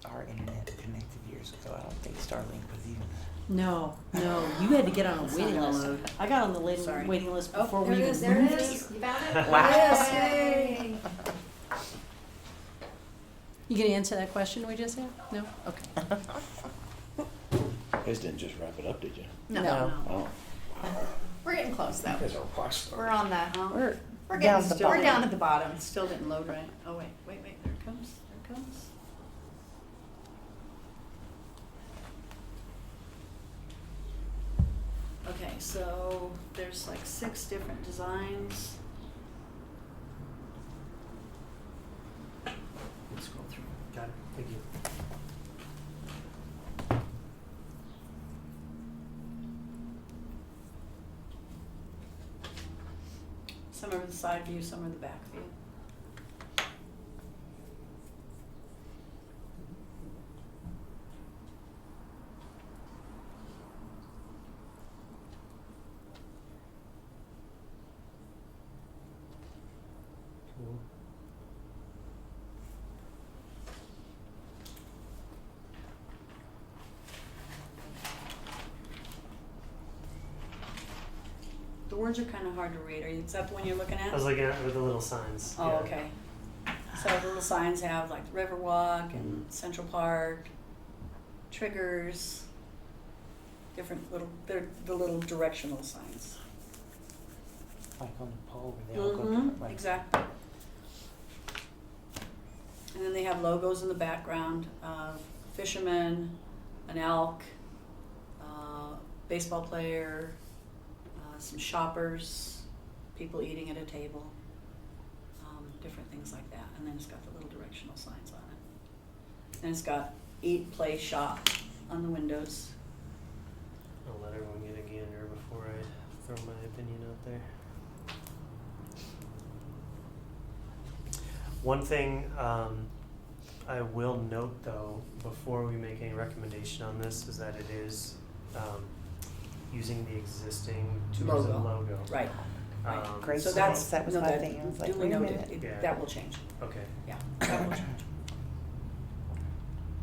our internet connected years ago, I don't think Starlink was even. No, you had to get on a It's not waiting gonna list. load. I got on the Sorry. waiting list Oh, before there we it even is, there it moved is. here. You found it? Wow. Yes, Yay. You gonna answer that question we just had? No? Okay. You guys didn't just wrap it up, did you? No. No. Oh, We're getting close though. you guys are rock stars. We're on the, We're we're down getting, the we're bottom. down at the bottom. It still didn't load right. Oh, wait, there it comes, there it comes. Okay, so there's like 6 different designs. Let's scroll through. Got it, thank you. Some are the side view, some are the back view. Cool. The words are kind of hard to read. Is that the one you're looking at? I was looking at it with the little signs. Oh, yeah. okay. So the little signs have like Riverwalk and Central Park, triggers, different little, they're the little directional signs. Like on the pole where they all go different ways. Exactly. And then they have logos in the background of fishermen, an elk, baseball player, some shoppers, people eating at a table, different things like that. And then it's got the little directional signs on it. And it's got eat, play, shop on the windows. I'll let everyone get a gander before I throw my opinion out there. One thing I will note though, before we make any recommendation on this, is that it is using the existing tourism logo. Right. Great. So So that's, that was no, my that thing. I was like, duly wait a noted. minute. Yeah. That will change. Okay. Yeah, that will change.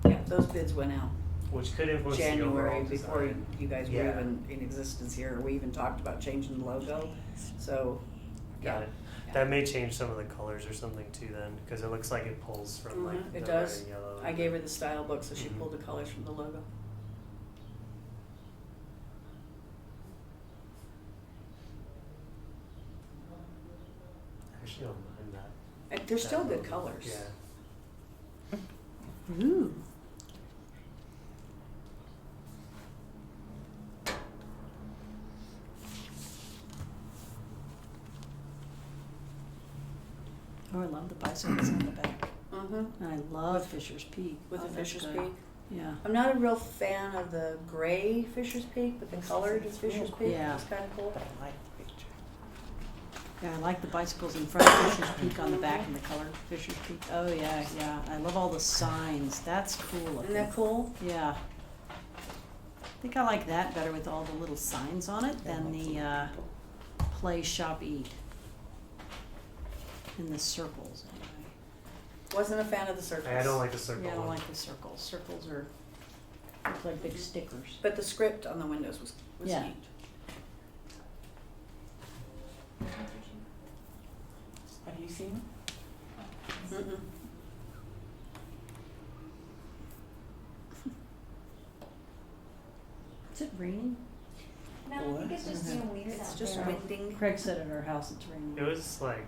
Yeah, those bids went out Which could influence the January overall before design. you guys were Yeah. even in existence here. We even talked about changing the logo. So, Got yeah. it. That may change some of the colors or something too then, because it looks like it pulls from like Mhm, it the does. red and yellow. I gave her the style book, so she Mhm. pulled the colors from the logo. I actually don't mind that. And they're still that good logo. colors. Yeah. Ooh. Oh, I love the bicycles on the back. Mm-hmm. And I love Fisher's Peak. With Oh, the that's Fisher's good. Peak. Yeah. I'm not a real fan of the gray Fisher's Peak, but the colored Fisher's Peak Yeah. is kind of cool. But I like the picture. Yeah, I like the bicycles in front of Fisher's Peak on the back and the colored Fisher's Peak. Oh, yeah, yeah. I love all the signs. That's cool Isn't looking. that cool? Yeah. I think I like that better with all the little signs on it than the play, shop, eat. And the circles, anyway. Wasn't a fan of the circles. I don't like the circle Yeah, I don't one. like the circles. Circles are, look like big stickers. But the script on the windows was Yeah. neat. Have you seen it? Mm-mm. Is it raining? No, I think it's just being weird It's out just there. winding. Craig said at our house it's raining. It was like,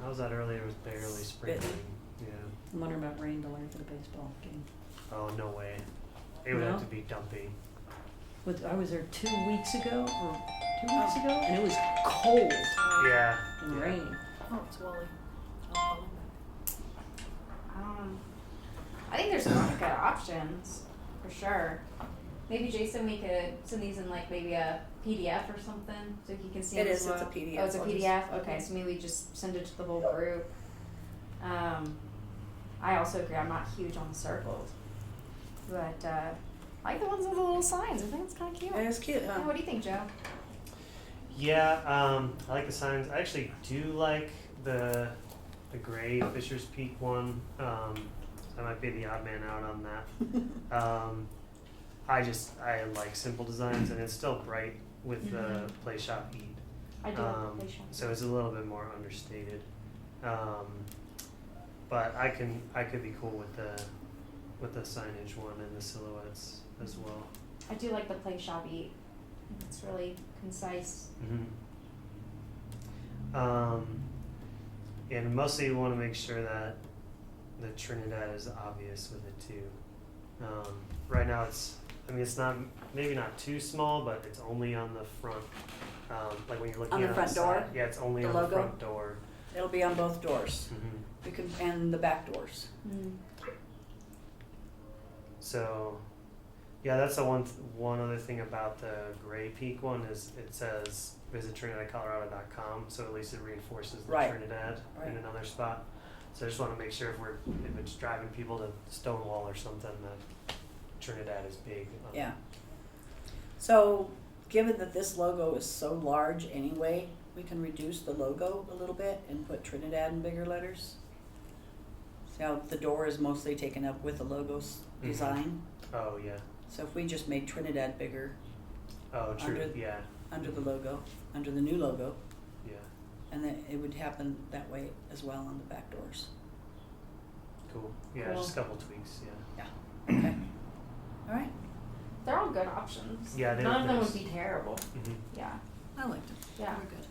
I was out earlier, it was barely sprinkling, yeah. I'm wondering about rain delay for the baseball game. Oh, no way. It would No? have to be dumpy. I was there 2 weeks ago, and it was cold Yeah. and yeah. raining. Oh, it's Wally. I'll call him I think there's a lot of good options, for sure. Maybe Jason, we could send these in like maybe a PDF or something, so you can see It them is, as it's a well. PDF. Oh, it's a I'll just- PDF? Okay, so maybe we just send it to the whole group. I also agree, I'm not huge on the circles. But, I like the ones with the little signs, I think it's kinda cute. back. It is cute, Yeah, huh? what do you think, Joe? Yeah, I like the signs. I actually do like the gray Fisher's Peak one. I might be the odd man out on that. I like simple designs, and it's still bright with the Play Shop Eat. I do like the play shop. So it's a little bit more understated. But I could be cool with the signage one and the silhouettes as well. I do like the play shop eat. It's really concise. And mostly you want to make sure that the Trinidad is obvious with it too. Right now it's not, maybe not too small, but it's only on the front. Like when you're looking On the at front door? side. Yeah, it's only The on logo? the front door. It'll be on both doors. Mm-hmm. We can, and the back doors. So, yeah, that's the one other thing about the Gray Peak one is it says visit TrinidadColorado.com, so at least it reinforces the Right. Trinidad Right. in another spot. So I just want to make sure if it's driving people to Stonewall or something that Trinidad is big. Yeah. So, given that this logo is so large anyway, we can reduce the logo a little bit and put Trinidad in bigger letters. See how the door is mostly taken up with the logo's Mhm. design? Oh yeah. So if we just made Trinidad bigger Oh true. Under- Yeah. under the logo, under the new logo, Yeah. and then it would happen that way as well on the back doors. Cool. Yeah. Cool. Just a couple tweaks. Yeah. Okay. All right. They're all good options. Yeah, they None look of them nice. would be terrible. Mm-hmm. Yeah. I liked it. Yeah. We're good.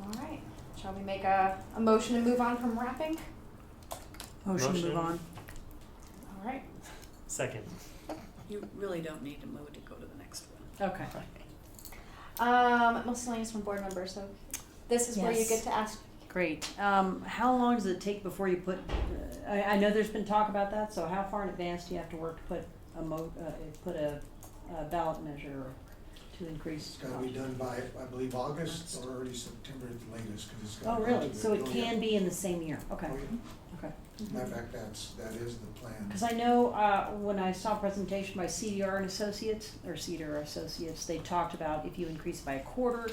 All right. Shall we make a motion to move on from wrapping? Motion to Motion. move on. All right. Second. You really don't need to move to go to the next one. Okay. Miscellaneous from board members. So this is where you Yes. get to ask. Great. How long does it take before you put, I know there's been talk about that, so how far in advance do you have to work to put a ballot measure to increase? It's gotta be done by, I believe, August or early September at the latest, cause it's Oh, gotta. go really? to the- So it oh, can yeah. be in the same year? Okay, Oh, yeah. okay. Matter of fact, that is the plan. Because I know, when I saw a presentation by CDR and Associates, they talked about if you increase by a quarter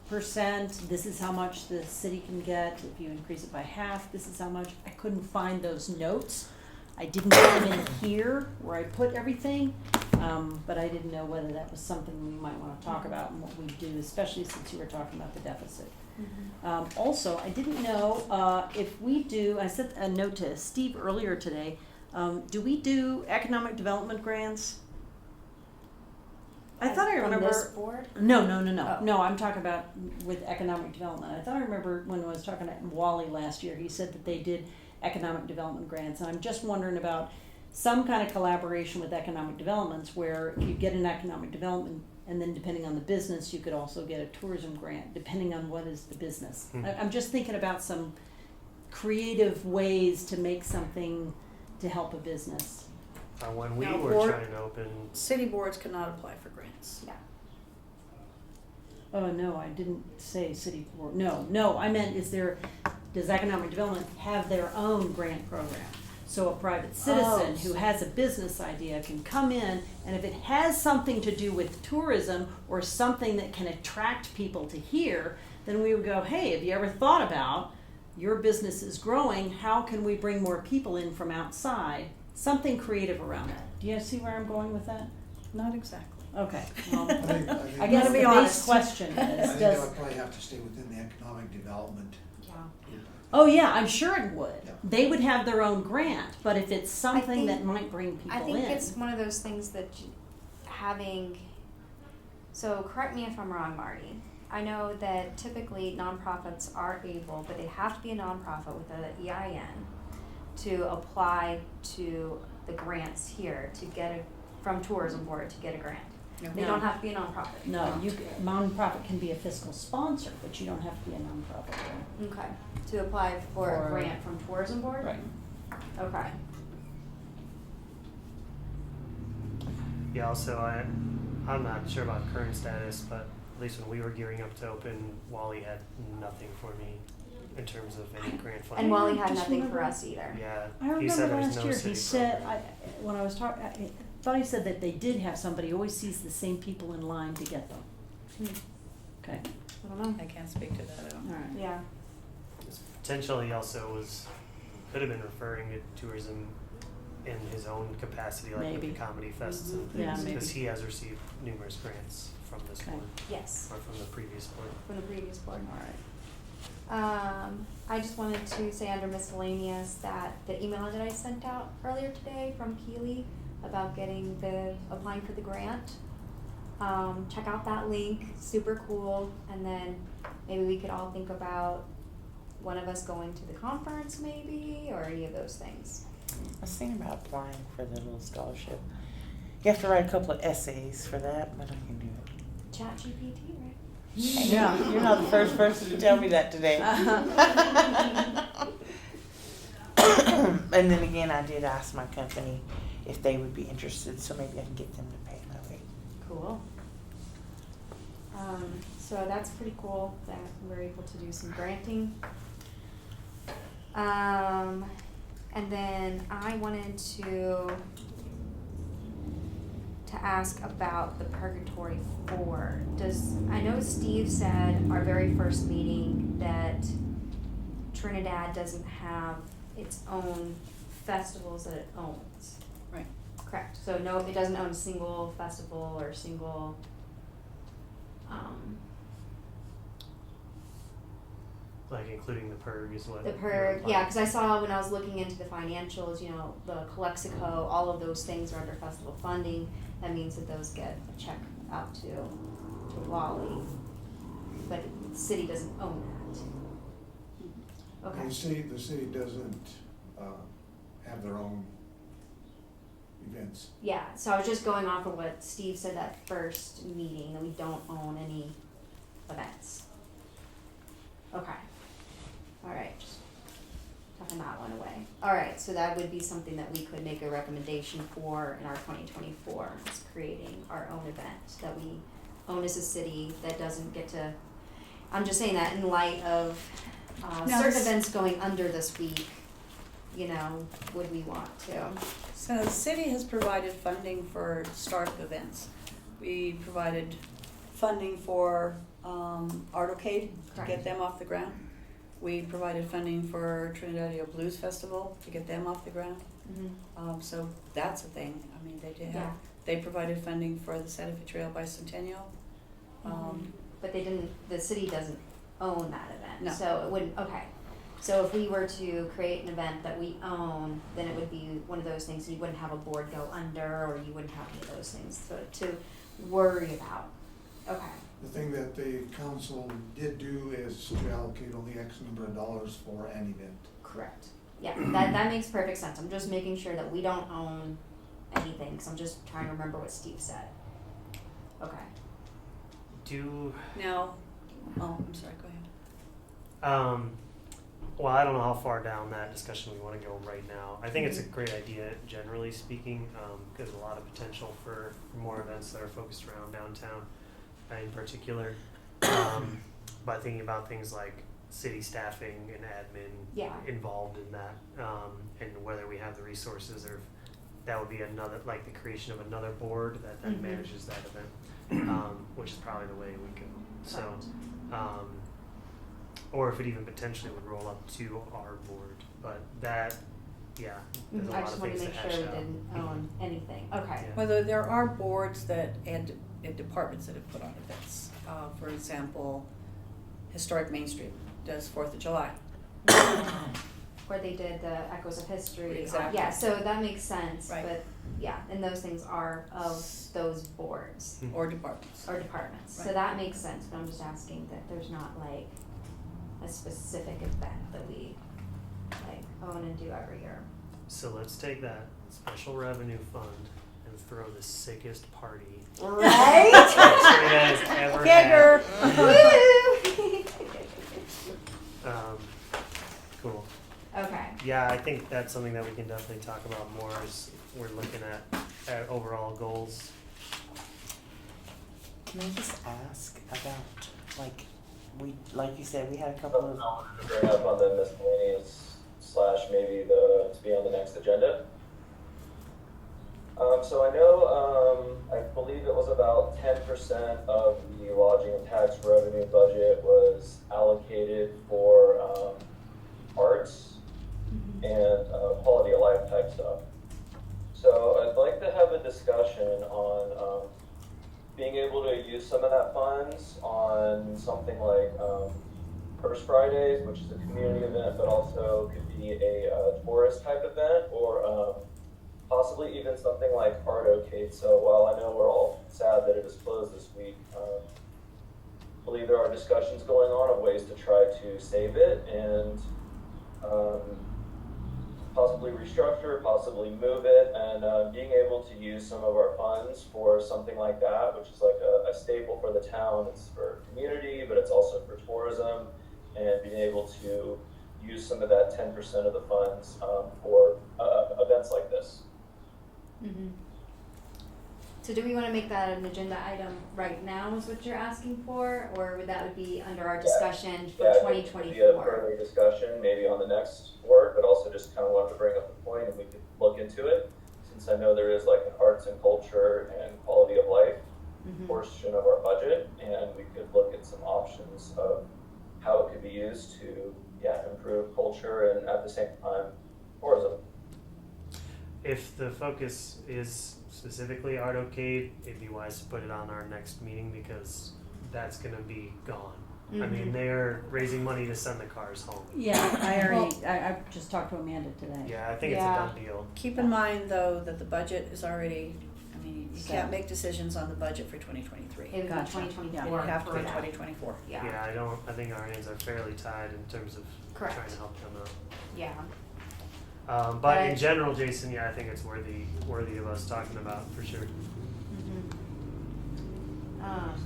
percent, this is how much the city can get. If you increase it by half, this is how much. I couldn't find those notes. I didn't put them in here where I put everything, but I didn't know whether that was something we might want to talk about and what we do, especially since you were talking about the deficit. Also, I didn't know if we do, I sent a note to Steve earlier today, do we do economic development grants? I thought I remember. From this board? No, Oh. no, I'm talking about with economic development. I thought I remember when I was talking to Wally last year, he said that they did economic development grants. And I'm just wondering about some kind of collaboration with economic developments where if you get an economic development and then depending on the business, you could also get a tourism grant, depending on what is the business. I'm just thinking about some creative ways to make something to help a business. When we Now, were board- trying to open, City boards cannot apply for grants. Yeah. Oh, no, I didn't say city board. No, I meant does economic development have their own grant program? So a private citizen who has a business idea can come in, and if it has something to do with tourism or something that can attract people to here, then we would go, hey, have you ever thought about your business is growing, how can we bring more people in from outside? Something creative around that. Do you see where I'm going with that? Not exactly. Okay, well, I think I guess To the be base honest. question I is, think that does, would probably have to stay within the economic development. Yeah. oh yeah, I'm sure it would. Yeah. They would have their own grant, but if it's something think- that might bring people I in. think it's one of those things that having, so correct me if I'm wrong, Marty. I know that typically nonprofits are able, but they have to be a nonprofit with an EIN to apply to the grants here to get from tourism board to get a grant. They No. don't have to be a nonprofit. No, nonprofit can be a fiscal sponsor, but you don't have to be a nonprofit. Okay, to apply for a For- grant from tourism board? Right. Okay. Yeah, also, I'm not sure about current status, but at least when we were gearing up to open, Wally had nothing for me in terms of any grant funding. And Wally had Just nothing remember- for us either. Yeah, I he said remember there was last no year, city he said, program. when I was talking, I thought he said that they did have somebody, always sees the same people in line to get them. Okay, I don't know. I can't speak to that, I don't know. alright. Yeah. Potentially also could have been referring to tourism in his own capacity, like with Maybe. the comedy fests and Mhm. Yeah, things, because maybe. he has received numerous grants from this Okay. board, Yes, or from the previous board. from the previous board. I just wanted to say under miscellaneous that the email that I sent out earlier today from Keely about getting applying for the grant. Check out that link, super cool, and then maybe we could all think about one of us going to the conference maybe, or any of those things. I was thinking about applying for the little scholarship. You have to write a couple of essays for that, but I can do it. ChatGPT, right? Yeah. You're not the first person to tell me that today. And then again, I did ask my company if they would be interested, so maybe I can get them to pay my way. Cool. So that's pretty cool that we're able to do some granting. And then I wanted to ask about the Purgatory 4. I know Steve said our very first meeting that Trinidad doesn't have its own festivals that it owns. Right. Correct. So no, it doesn't own a single festival or single, Like including the PERG is what. the you're PERG, implying. yeah, because I saw when I was looking into the financials, the Calexico, all of those things are under festival funding. That means that those get a check out to Wally, but the city doesn't own that. Okay. The city doesn't, have their own events. Yeah, so I was just going off of what Steve said that first meeting, that we don't own any events. Okay. Alright, just tucking that one away. Alright, so that would be something that we could make a recommendation for in our 2024, is creating our own event that we own as a city that doesn't get to, I'm just saying that in light of Now certain this- events going under this week, would we want to? So the city has provided funding for startup events. We provided funding for Artocade to Correct. get them off the ground. We provided funding for Trinidad Blues Festival to get them off the ground. Mm-hmm. So that's a thing. I mean, they did have, Yeah. they provided funding for the Santa Fe Trail Bicentennial. But the city doesn't own that event, No. so it wouldn't, okay. So if we were to create an event that we own, then it would be one of those things, you wouldn't have a board go under, or you wouldn't have any of those things to worry about. Okay, The thing that the council did do is to allocate only X number of dollars for an event. correct. Yeah, that makes perfect sense. I'm just making sure that we don't own anything, because I'm just trying to remember what Steve said. Okay. Now, I'm sorry, go ahead. Well, I don't know how far down that discussion we want to go right now. I think it's a great idea, generally speaking, because a lot of potential for more events that are focused around downtown in particular. By thinking about things like city staffing and admin Yeah. involved in that, and whether we have the resources, or if that would be another, like the creation of another board that then Mhm. manages that event, which is probably the way we go. So, or if it even potentially would roll up to our board, but that, yeah, there's a I lot just of wanted to things make to sure hash we out. didn't own anything. Okay. Yeah. Whether there are boards that, and departments that have put on events. For example, Historic Main Street does 4th of July. where they did the Echoes of History. Exactly. Yeah, so that makes sense, Right. but yeah, and those things are of those boards Or departments. or departments. So Right. that makes sense, but I'm just asking that there's not like a specific event that we like own and do every year. So let's take that special revenue fund and throw the sickest party Right? that Trinidad has ever Kegger. had. Cool. Okay. Yeah, I think that's something that we can definitely talk about more as we're looking at overall goals. Can I just ask about, like you said, we had a couple Something of, I wanted to bring up on the miscellaneous / maybe to be on the next agenda. So I know, I believe it was about 10% of the lodging and tax revenue budget was allocated for arts and quality of life type stuff. So I'd like to have a discussion on being able to use some of that funds on something like First Fridays, which is a community event, but also could be a tourist type event, or possibly even something like Artocade. So while I know we're all sad that it is closed this week, I believe there are discussions going on of ways to try to save it and possibly restructure, possibly move it, and being able to use some of our funds for something like that, which is like a staple for the town. It's for community, but it's also for tourism, and being able to use some of that 10% of the funds for events like this. Mm-hmm. So do we want to make that an agenda item right now is what you're asking for, or would that be under our discussion for Yeah, I think it could be a 2024? further discussion, maybe on the next work, but also just kind of wanted to bring up the point and we could look into it, since I know there is like an arts and culture and quality of life Mhm. portion of our budget, and we could look at some options of how it could be used to, improve culture and at the same time tourism. If the focus is specifically Artocade, it'd be wise to put it on our next meeting because that's gonna be gone. I mean, Mhm. they're raising money to send the cars home. Yeah, I just talked to Amanda today. Yeah, I think Yeah. it's a done deal. Keep in mind, though, that the budget is already, you Set. can't make decisions on the budget for 2023. It would be Gotcha. 2024. It would have to for be that. 2024. Yeah. I think our hands are fairly tied in terms of Correct. trying to help them out. Yeah. But in Right. general, Jason, I think it's worthy of us talking about for sure. Mhm.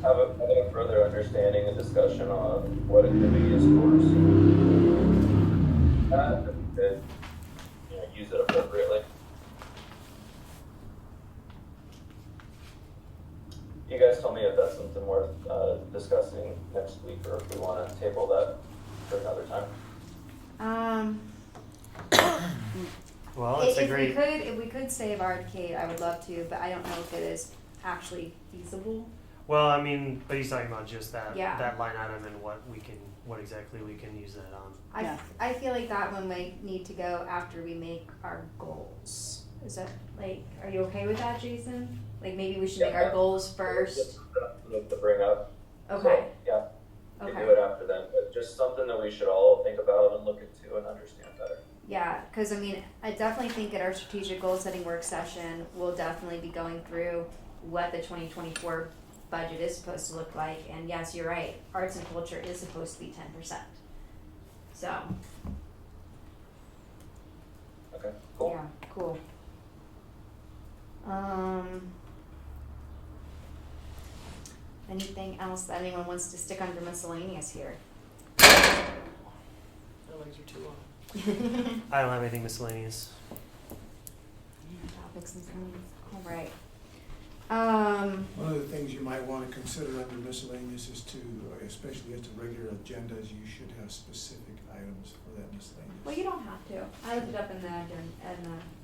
Have a further understanding and discussion on what it could be used for. So that we could, use it appropriately. You guys tell me if that's something worth discussing next week, or if we want to table that for another time. Well, it's a great. If we could save Arcade, I would love to, but I don't know if it is actually feasible. Well, I mean, but he's talking about just that Yeah. that line item and what exactly we can use that on. Yeah. I feel like that one might need to go after we make our goals. Is that are you okay with that, Jason? Like maybe we should make our Yeah. goals first. Just something to bring up. Okay. So, yeah, we can do Okay. it after then, but just something that we should all think about and look into and understand better. Yeah, because I definitely think at our strategic goal setting work session, we'll definitely be going through what the 2024 budget is supposed to look like. And yes, you're right, arts and culture is supposed to be 10%. So, Okay, cool. yeah, cool. Anything else that anyone wants to stick under miscellaneous here? I don't have anything miscellaneous. Topics and things. All right. One of the things you might want to consider under miscellaneous is to, especially as to regular agendas, you should have specific items for that miscellaneous. Well, you don't have to. I looked it up in the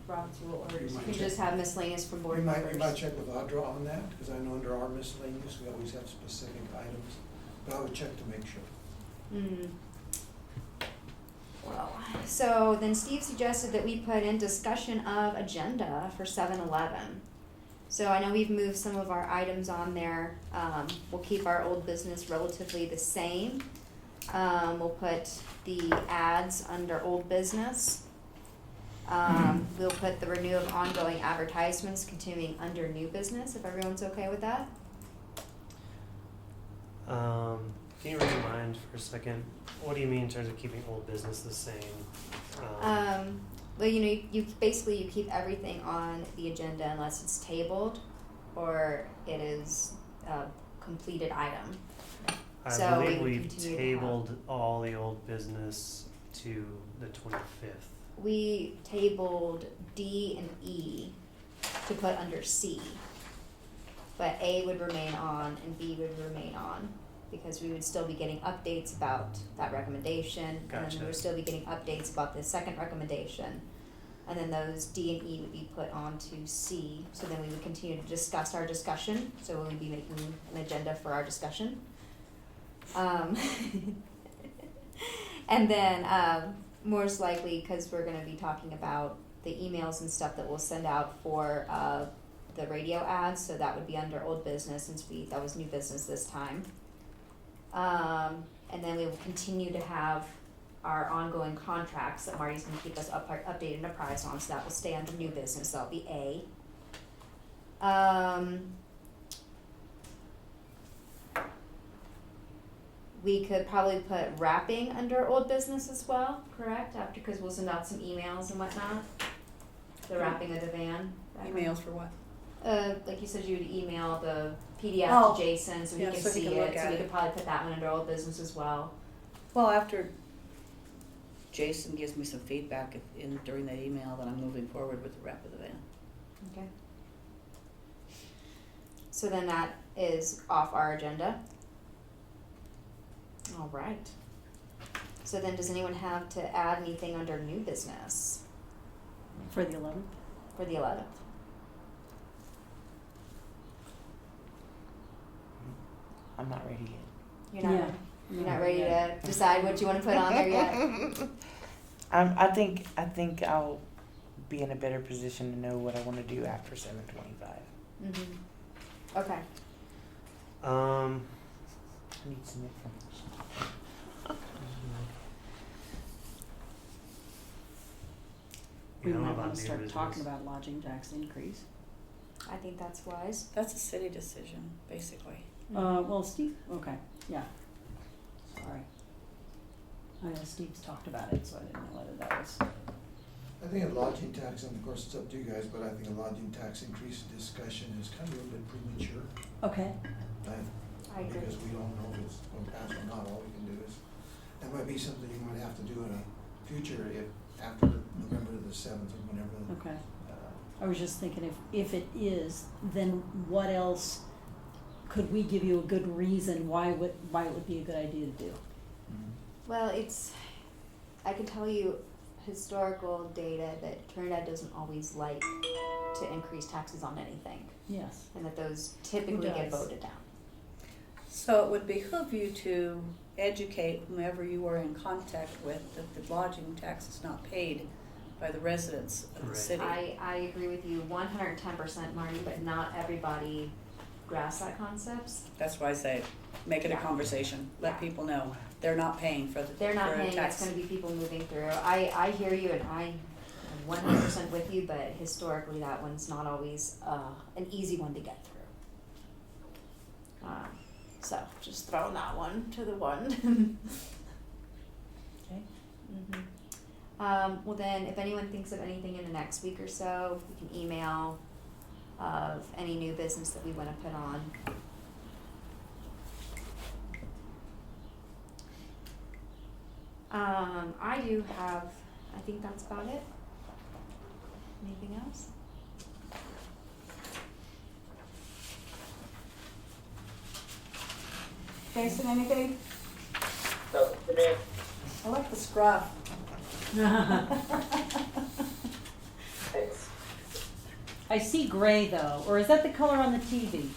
Robert's Rule Orders. You might You can just check. have miscellaneous from board You members. might check with Audra on that, because I know under our miscellaneous, we always have specific items, but I would check to make sure. Mm. Well, so then Steve suggested that we put in discussion of agenda for 7-Eleven. So I know we've moved some of our items on there. We'll keep our old business relatively the same. We'll put the ads under old business. We'll put the renew of ongoing advertisements continuing under new business, if everyone's okay with that. Can you remind for a second, what do you mean in terms of keeping old business the same? Well, you basically you keep everything on the agenda unless it's tabled or it is a completed item. So I we believe would we've continue to tabled all the old business to the 25th. We tabled D and E to put under C, but A would remain on and B would remain on because we would still be getting updates about that recommendation, and then Gotcha. we would still be getting updates about the second recommendation, and then those D and E would be put onto C. So then we would continue to discuss our discussion. So we would be making an agenda for our discussion. And then most likely, because we're going to be talking about the emails and stuff that we'll send out for the radio ads, so that would be under old business since that was new business this time. And then we will continue to have our ongoing contracts that Marty's going to keep us updated and apprised on, so that will stay under new business. That'll be A. We could probably put wrapping under old business as well, correct? After, because we'll send out some emails and whatnot. The wrapping of the van. Emails for what? Like you said, you would email the PDF Oh, to Jason so he yeah, can so he see can look it. So at we it. could probably put that one under old business as well. Well, after Jason gives me some feedback during that email, then I'm moving forward with the wrap of the van. Okay. So then that is off our agenda. All right. So then does anyone have to add anything under new business For the 11th? for the 11th? I'm not ready yet. You're not, Yeah. you're not ready to decide what you want to put on there yet? I think I'll be in a better position to know what I want to do after 7:25. Mm-hmm. Okay. I need some information. We Yeah, I don't know might about want to new start business. talking about lodging tax increase. I think that's wise. That's a city decision, basically. Well, Steve, okay, yeah. Sorry. I know Steve's talked about it, so I didn't know whether that was, I think a lodging tax, and of course it's up to you guys, but I think a lodging tax increase discussion is kind of a little bit premature. okay, I agree. Because we don't know if it's going to pass or not. All we can do is, that might be something you might have to do in a future after November the 7th or whenever. okay. I was just thinking if it is, then what else could we give you a good reason why it would be a good idea to do? Well, I can tell you historical data that Trinidad doesn't always like to increase taxes on anything, Yes. and that those typically get does? voted down. So it would behoove you to educate whomever you are in contact with that the lodging tax is not paid by the residents of the Right. city. I agree with you 110%, Marty, but not everybody grasps that concept. That's why I say, make it a Yeah. conversation. Let Yeah. people know they're not paying for They're not for a paying, it's tax. gonna be people moving through. I hear you and I'm 100% with you, but historically that one's not always an easy one to get through. So just throwing that one to the one. Okay. Mm-hmm. Well then, if anyone thinks of anything in the next week or so, we can email of any new business that we want to put on. I do have, I think that's about it. Anything else? Jason, anything? So, for me, I like the scruff. thanks. I see gray though, or is that the color on the TV?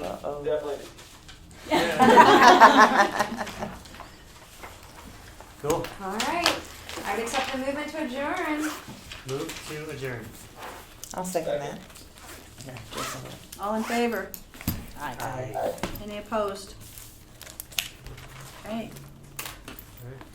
Uh-oh. Definitely. Cool. All right, I'd accept the movement to adjourn. Move to adjourn. I'll second that. Yeah, Jason will. All in favor? Aye. Any opposed? Okay. Alright.